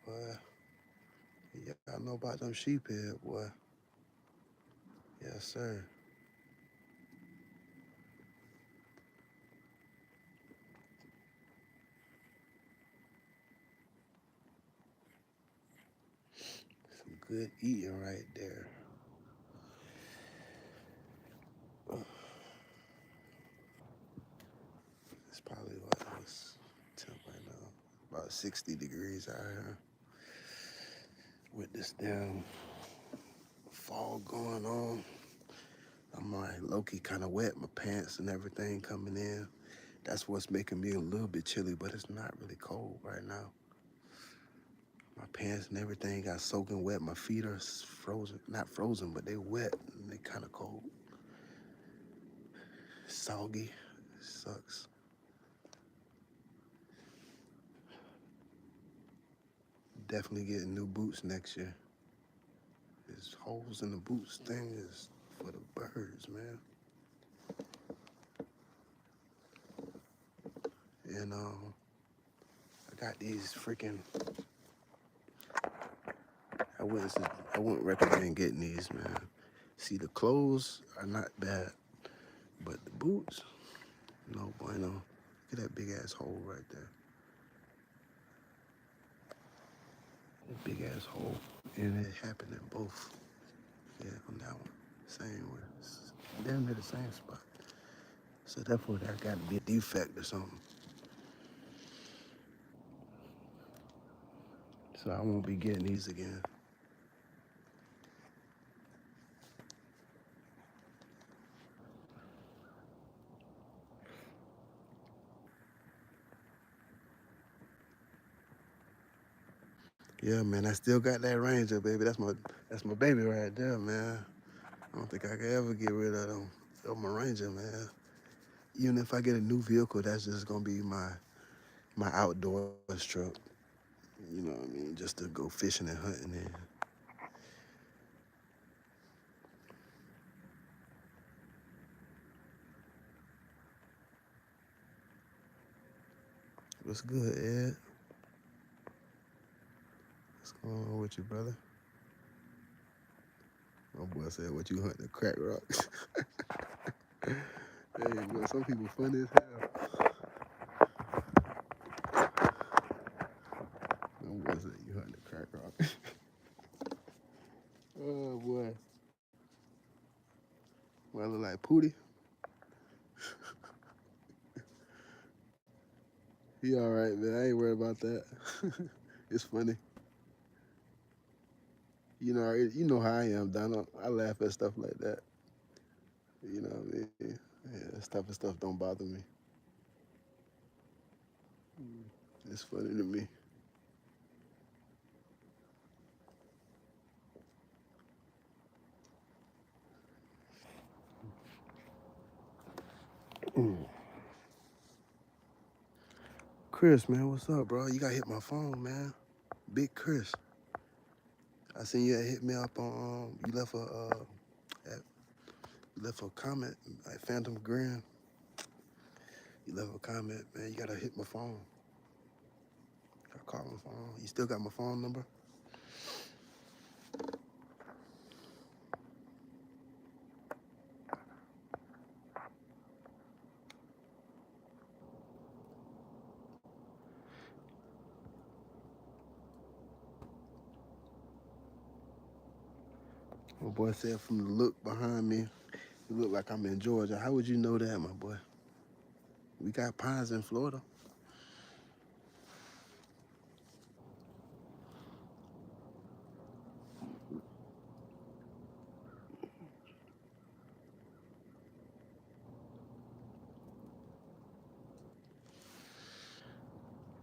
boy, y'all know about them sheephead, boy. Yes, sir. Some good eating right there. It's probably what's temp right now. About 60 degrees out here with this damn fall going on. I'm like low-key kind of wet, my pants and everything coming in. That's what's making me a little bit chilly, but it's not really cold right now. My pants and everything got soaking wet. My feet are frozen, not frozen, but they wet and they kind of cold. Soggy, sucks. Definitely getting new boots next year. This holes in the boots thing is for the birds, man. And I got these freaking. I wouldn't. I wouldn't recommend getting these, man. See, the clothes are not bad, but the boots, no bueno. Look at that big ass hole right there. That big ass hole, and it happened in both. Yeah, on that one, same one. Damn near the same spot. So therefore, there got to be a defect or something. So I won't be getting these again. Yeah, man, I still got that Ranger, baby. That's my baby right there, man. I don't think I could ever get rid of my Ranger, man. Even if I get a new vehicle, that's just gonna be my outdoors truck. You know what I mean? Just to go fishing and hunting in. What's good, Ed? What's going on with you, brother? My boy said, "What you hunting? Crack rocks." Hey, bro, some people funny as hell. My boy said, "You hunting crack rocks." Oh boy, well, I look like Pootie. He all right, man. I ain't worried about that. It's funny. You know how I am, Donald. I laugh at stuff like that. You know what I mean? Yeah, this type of stuff don't bother me. It's funny to me. Chris, man, what's up, bro? You gotta hit my phone, man. Big Chris. I seen you hit me up on. You left a comment like Phantom Grin. You left a comment, man. You gotta hit my phone. Gotta call my phone. You still got my phone number? My boy said from the look behind me, you look like I'm in Georgia. How would you know that, my boy? We got pines in Florida.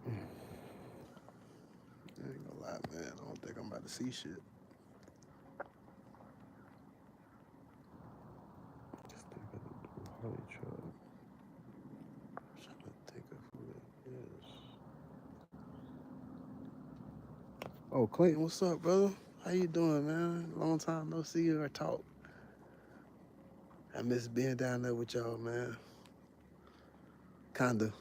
I ain't gonna lie, man. I don't think I'm about to see shit. Just think of the Holly truck. Trying to think of who that is. Oh, Clayton, what's up, brother? How you doing, man? Long time no see or talk. I miss being down there with y'all, man. Kinda.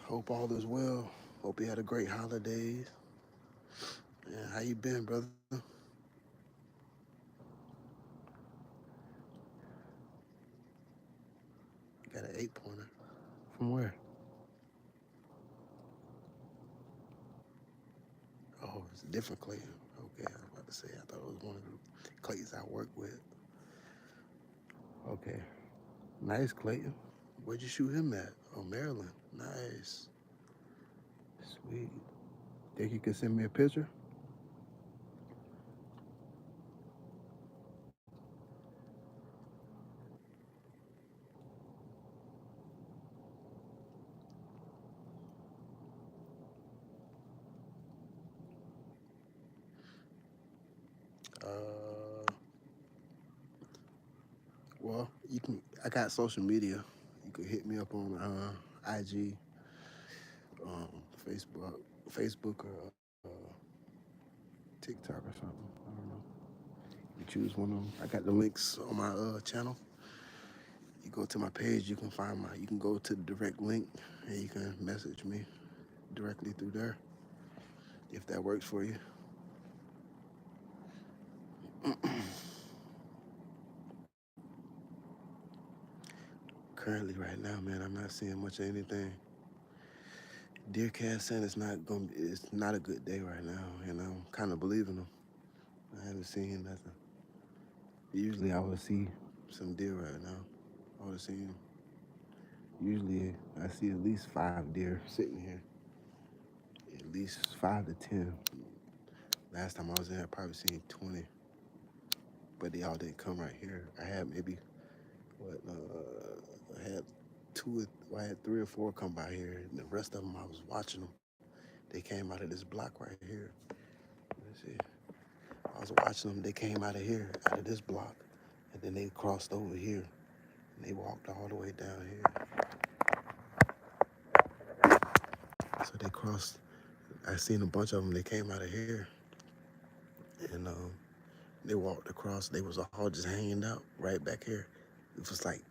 Hope all is well. Hope you had a great holidays. Yeah, how you been, brother? Got an 8-pointer. From where? Oh, it's a different Clayton. Okay, I was about to say, I thought it was one of the Claytons I work with. Okay. Nice, Clayton. Where'd you shoot him at? Oh, Maryland. Nice. Sweet. Think you could send me a picture? Uh, well, you can. I got social media. You could hit me up on IG, um, Facebook, or TikTok or something. I don't know. You choose one of them. I got the links on my channel. You go to my page, you can find my. You can go to the direct link, and you can message me directly through there if that works for you. Currently, right now, man, I'm not seeing much of anything. Deer Cat saying it's not a good day right now, and I'm kind of believing them. I haven't seen nothing. Usually, I would see some deer right now. I would have seen. Usually, I see at least 5 deer sitting here. At least 5 to 10. Last time I was there, I probably seen 20, but they all didn't come right here. I had maybe But I had I had three or four come by here, and the rest of them I was watching them. They came out of this block right here. Let's see. I was watching them. They came out of here, out of this block, and then they crossed over here, and they walked all the way down here. So they crossed. I seen a bunch of them. They came out of here, and they walked across. They was all just hanging out right back here. It was like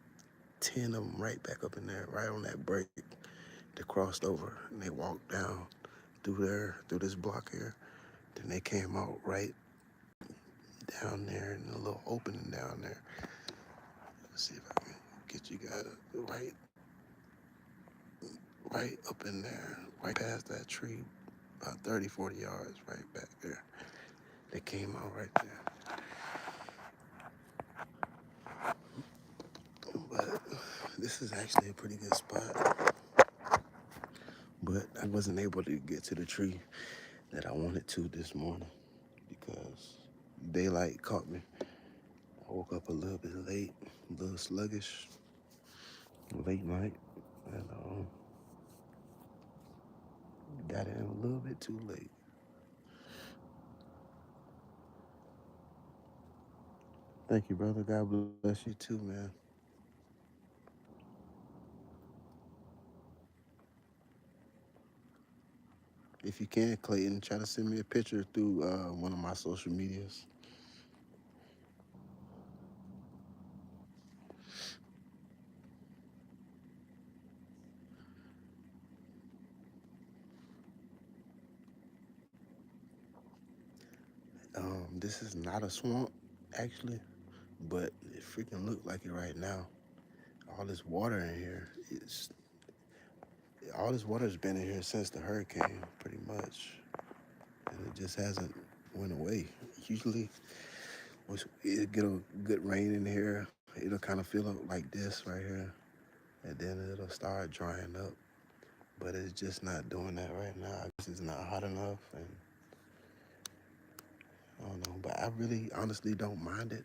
10 of them right back up in there, right on that break. They crossed over and they walked down through this block here. Then they came out right down there in a little opening down there. Let's see if I can get you guys right up in there, right past that tree, about 30, 40 yards right back there. They came out right there. But this is actually a pretty good spot. But I wasn't able to get to the tree that I wanted to this morning because daylight caught me. I woke up a little bit late, a little sluggish, late night, and got in a little bit too late. Thank you, brother. God bless you too, man. If you can, Clayton, try to send me a picture through one of my social medias. This is not a swamp, actually, but it freaking look like it right now. All this water in here, all this water's been in here since the hurricane, pretty much, and it just hasn't went away. Usually, it get a good rain in here, it'll kind of fill up like this right here, and then it'll start drying up. But it's just not doing that right now. I guess it's not hot enough, and I don't know. But I really, honestly, don't mind it.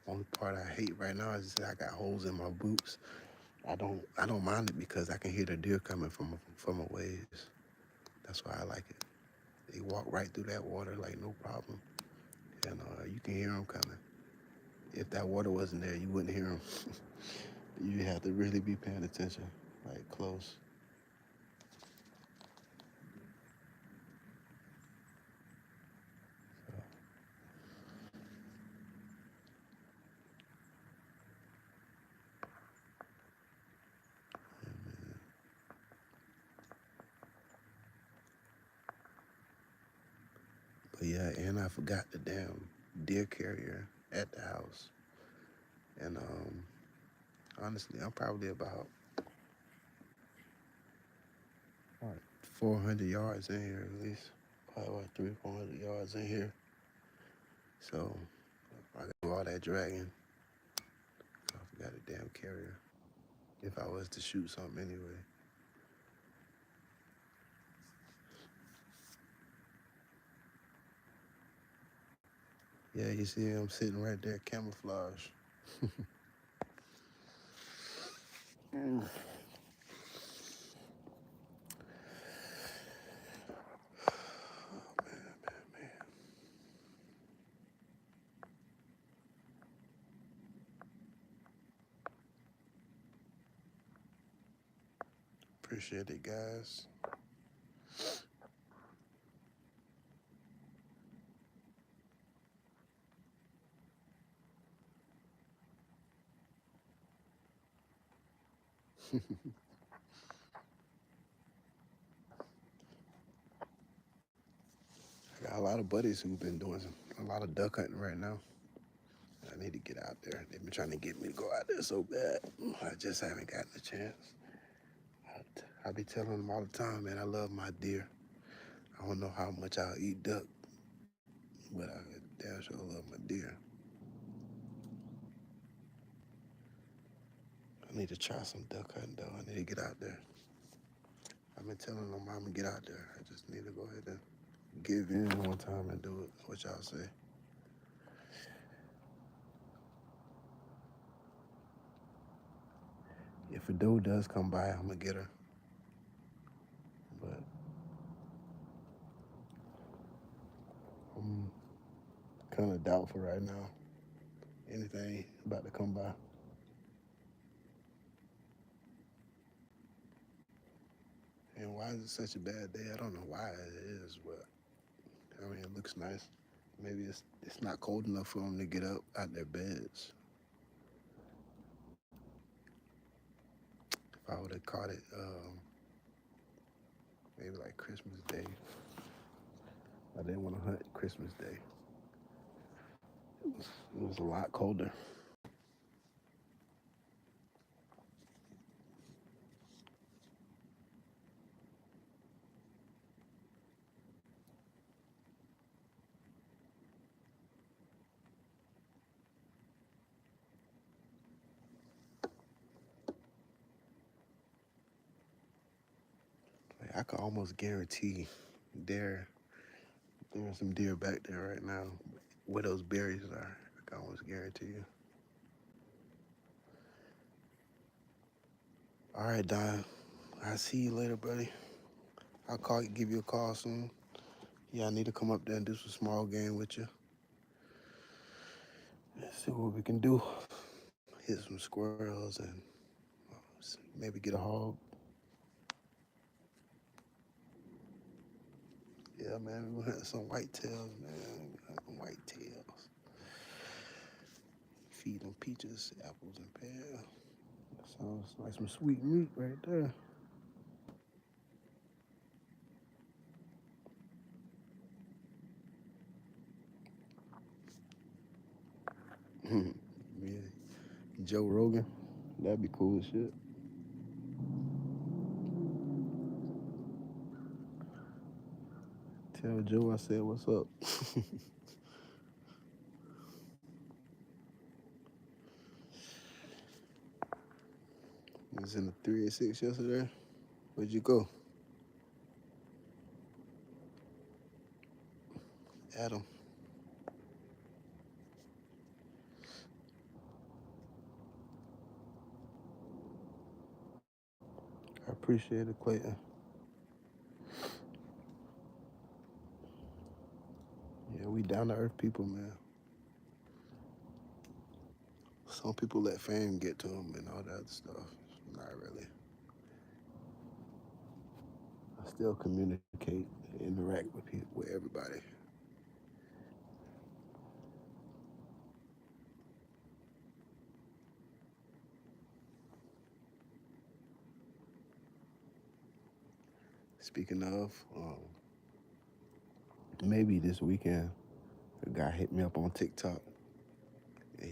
Only part I hate right now is that I got holes in my boots. I don't mind it because I can hear the deer coming from a ways. That's why I like it. They walk right through that water like no problem, and you can hear them coming. If that water wasn't there, you wouldn't hear them. You have to really be paying attention, like close. But yeah, and I forgot the damn deer carrier at the house. And honestly, I'm probably about what, 400 yards in here at least. Probably about 400 yards in here. So I got to do all that dragging. I forgot a damn carrier. If I was to shoot something anyway. Yeah, you see him sitting right there, camouflage. Mm. Appreciate it, guys. I got a lot of buddies who've been doing a lot of duck hunting right now. I need to get out there. They've been trying to get me to go out there so bad. I just haven't gotten a chance. I be telling them all the time, man, I love my deer. I don't know how much I'll eat duck, but I damn sure love my deer. I need to try some duck hunting though. I need to get out there. I've been telling them I'm gonna get out there. I just need to go ahead and give in one time and do it. What y'all say? If a doe does come by, I'm gonna get her. But I'm kind of doubtful right now. Anything about to come by. And why is it such a bad day? I don't know why it is, but I mean, it looks nice. Maybe it's not cold enough for them to get up out their beds. If I would have caught it, maybe like Christmas Day. I didn't want to hunt Christmas Day. It was a lot colder. Like, I could almost guarantee there there are some deer back there right now. Where those berries are, I can almost guarantee you. All right, Don. I'll see you later, buddy. I'll give you a call soon. Yeah, I need to come up there and do some small game with you. Let's see what we can do. Hit some squirrels and maybe get a hog. Yeah, man, we hunt some whitetails, man. Hunt some whitetails. Feed them peaches, apples, and pears. That sounds like some sweet meat right there. Yeah, Joe Rogan. That'd be cool as shit. Tell Joe I said what's up. Was in the 386 yesterday. Where'd you go? Adam. I appreciate it, Clayton. Yeah, we down to earth people, man. Some people let fame get to them and all that other stuff. Not really. I still communicate, interact with people, with everybody. Speaking of, maybe this weekend, a guy hit me up on TikTok, and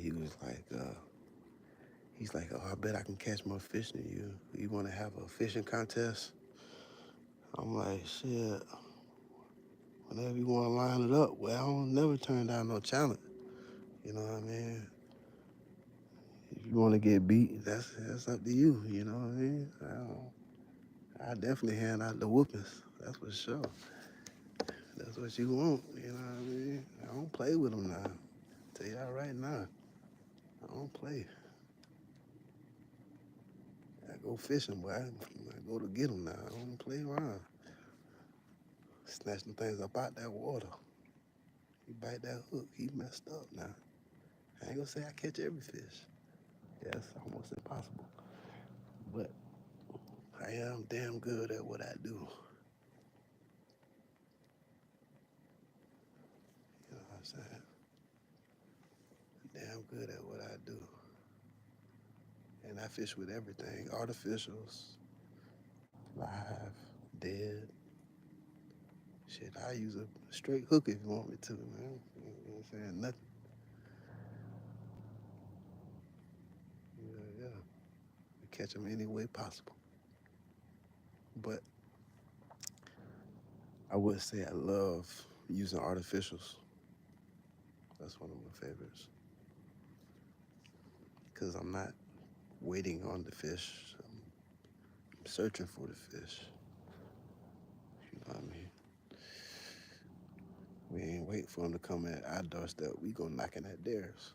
he's like, oh, I bet I can catch more fish than you. You want to have a fishing contest? I'm like, shit. Whenever you want to line it up, well, I don't never turn down no challenge. You know what I mean? If you want to get beat, that's up to you. You know what I mean? I definitely hand out the whoopings. That's for sure. That's what you want. You know what I mean? I don't play with them now. Tell you that right now. I don't play. I go fishing, boy. I go to get them now. I don't play around. Snatch them things up out that water. You bite that hook, he messed up now. I ain't gonna say I catch every fish. Yeah, it's almost impossible. But I am damn good at what I do. You know what I'm saying? Damn good at what I do. And I fish with everything. Artificials, live, dead. Shit, I use a straight hook if you want me to, man. You know what I'm saying? Nothing. Yeah, yeah. We catch them any way possible. But I would say I love using artificials. That's one of my favorites. Because I'm not waiting on the fish. I'm searching for the fish. You know what I mean? We ain't waiting for them to come at our doorstep. We go knocking at theirs.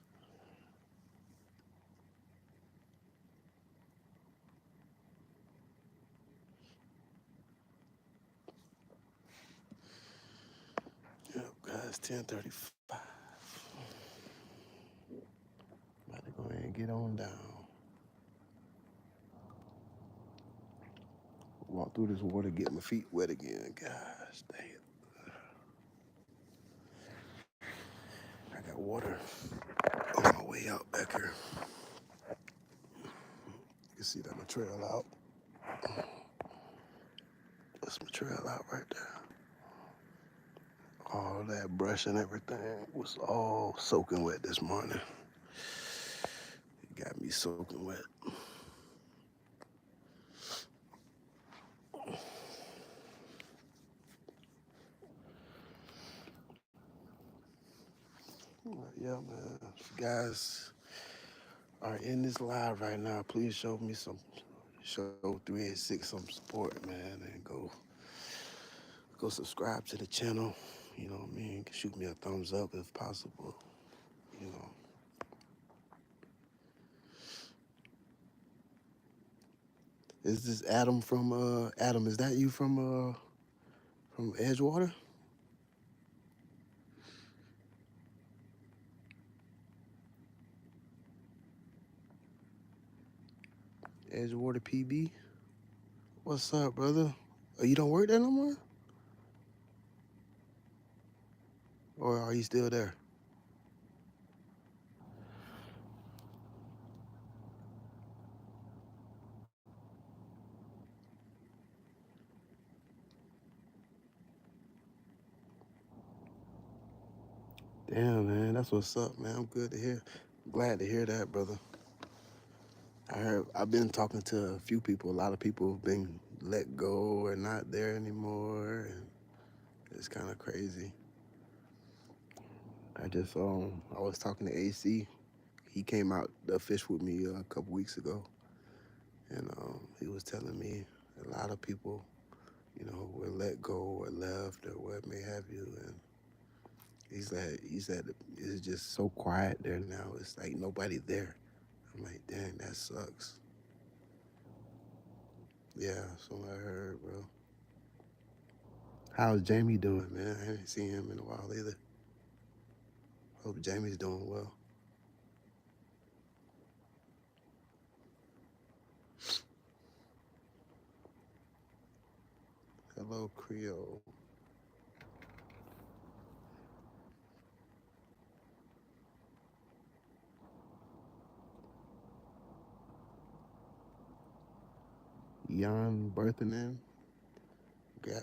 it's 10:35. About to go ahead and get on down. Walk through this water, get my feet wet again. Gosh dang it. I got water on my way out back here. You can see that my trail out. That's my trail out right there. All that brush and everything was all soaking wet this morning. It got me soaking wet. Yeah, man. If you guys are in this live right now, please show 386 some support, man, and go subscribe to the channel. You know what I mean? Shoot me a thumbs up if possible. You know. Is this Adam from Adam, is that you from Edgewater? Edgewater PB? What's up, brother? Oh, you don't work there no more? Or are you still there? Damn, man, that's what's up, man. I'm good to hear. Glad to hear that, brother. I've been talking to a few people. A lot of people have been let go or not there anymore, and it's kind of crazy. I was talking to AC. He came out to fish with me a couple weeks ago, and he was telling me a lot of people, were let go or left or what may have you, and he said it's just so quiet there now. It's like nobody there. I'm like, dang, that sucks. Yeah, that's what I heard, bro. How's Jamie doing, man? I haven't seen him in a while either. Hope Jamie's doing well. Hello, Creole. Jan Berthinen.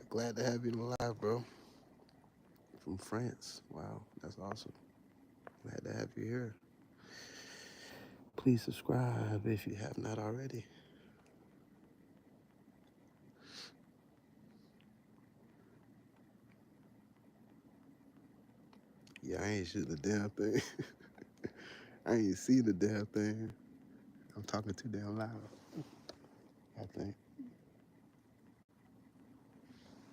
Glad to have you alive, bro. From France. Wow, that's awesome. Glad to have you here. Please subscribe if you have not already. Yeah, I ain't shooting the damn thing. I ain't seen the damn thing. I'm talking too damn loud, I think.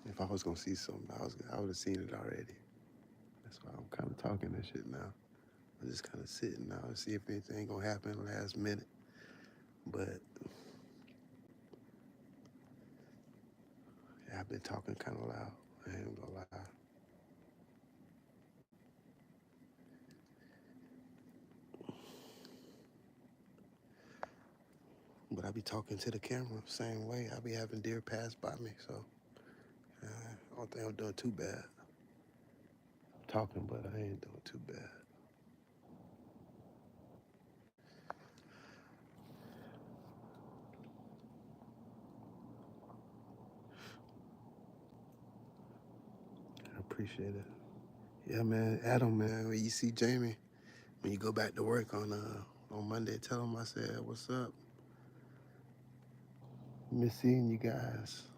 If I was gonna see something, I would have seen it already. That's why I'm kind of talking this shit now. I'm just kind of sitting now to see if anything gonna happen last minute. But yeah, I've been talking kind of loud. I ain't gonna lie. But I be talking to the camera same way. I be having deer pass by me, so I don't think I'm doing too bad. I'm talking, but I ain't doing too bad. I appreciate it. Yeah, man. Adam, man. When you see Jamie, when you go back to work on Monday, tell him I said what's up. Miss seeing you guys.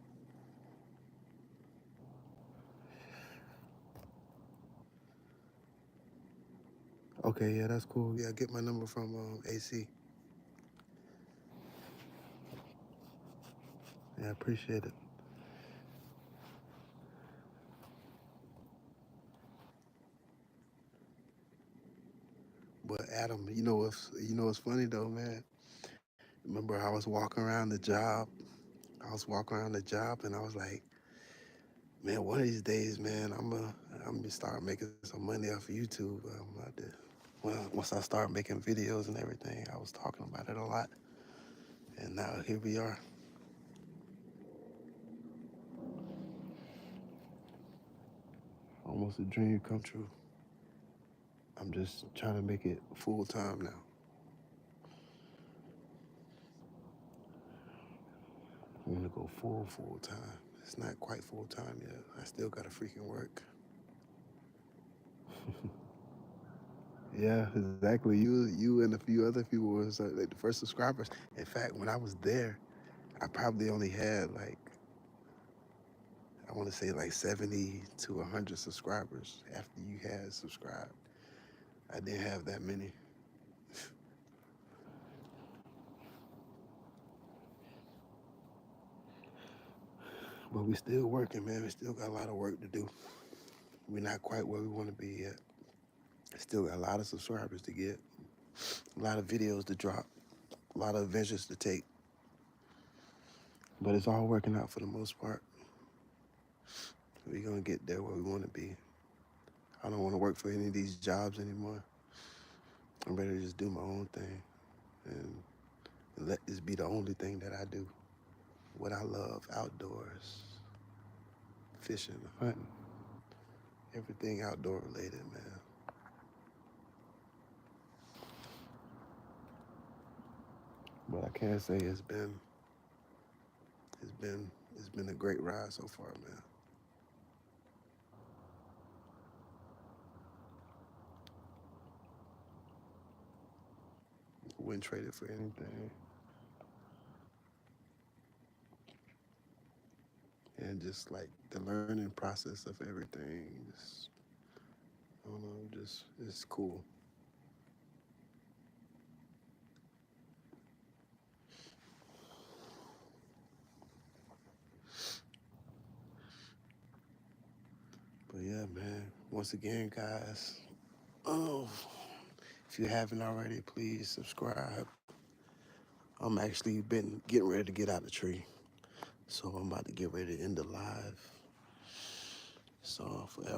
Okay, yeah, that's cool. Yeah, get my number from AC. Yeah, I appreciate it. But Adam, you know what's funny though, man. Remember, I was walking around the job. I was walking around the job, and I was like, Man, one of these days, man, I'm gonna start making some money off of YouTube. Well, once I start making videos and everything, I was talking about it a lot, and now here we are. Almost a dream come true. I'm just trying to make it full time now. I want to go full time. It's not quite full time yet. I still gotta freaking work. Yeah, exactly. You and a few other people was like the first subscribers. In fact, when I was there, I probably only had like I want to say like 70 to 100 subscribers after you had subscribed. I didn't have that many, but we still working, man. We still got a lot of work to do. We're not quite where we want to be yet. Still got a lot of subscribers to get, a lot of videos to drop, a lot of adventures to take. But it's all working out for the most part. We're gonna get there where we want to be. I don't want to work for any of these jobs anymore. I'm ready to just do my own thing and let this be the only thing that I do. What I love, outdoors, fishing, hunting, everything outdoor related, man. But I can't say it's been it's been a great ride so far, man. Wouldn't trade it for anything. And just like the learning process of everything, just I don't know, just it's cool. But yeah, man. Once again, guys, oh, if you haven't already, please subscribe. I'm actually been getting ready to get out the tree, so I'm about to get ready to end the live. So for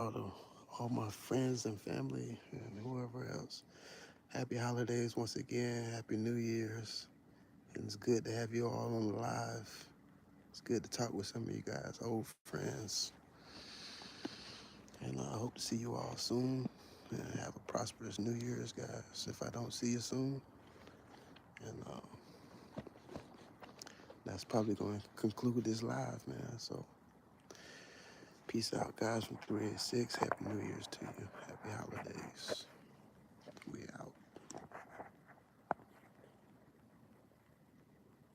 all my friends and family and whoever else, happy holidays once again. Happy New Year's. And it's good to have you all on the live. It's good to talk with some of you guys, old friends. And I hope to see you all soon. And have a prosperous New Year's, guys. If I don't see you soon. And that's probably going to conclude this live, man. So peace out, guys, from 386. Happy New Year's to you.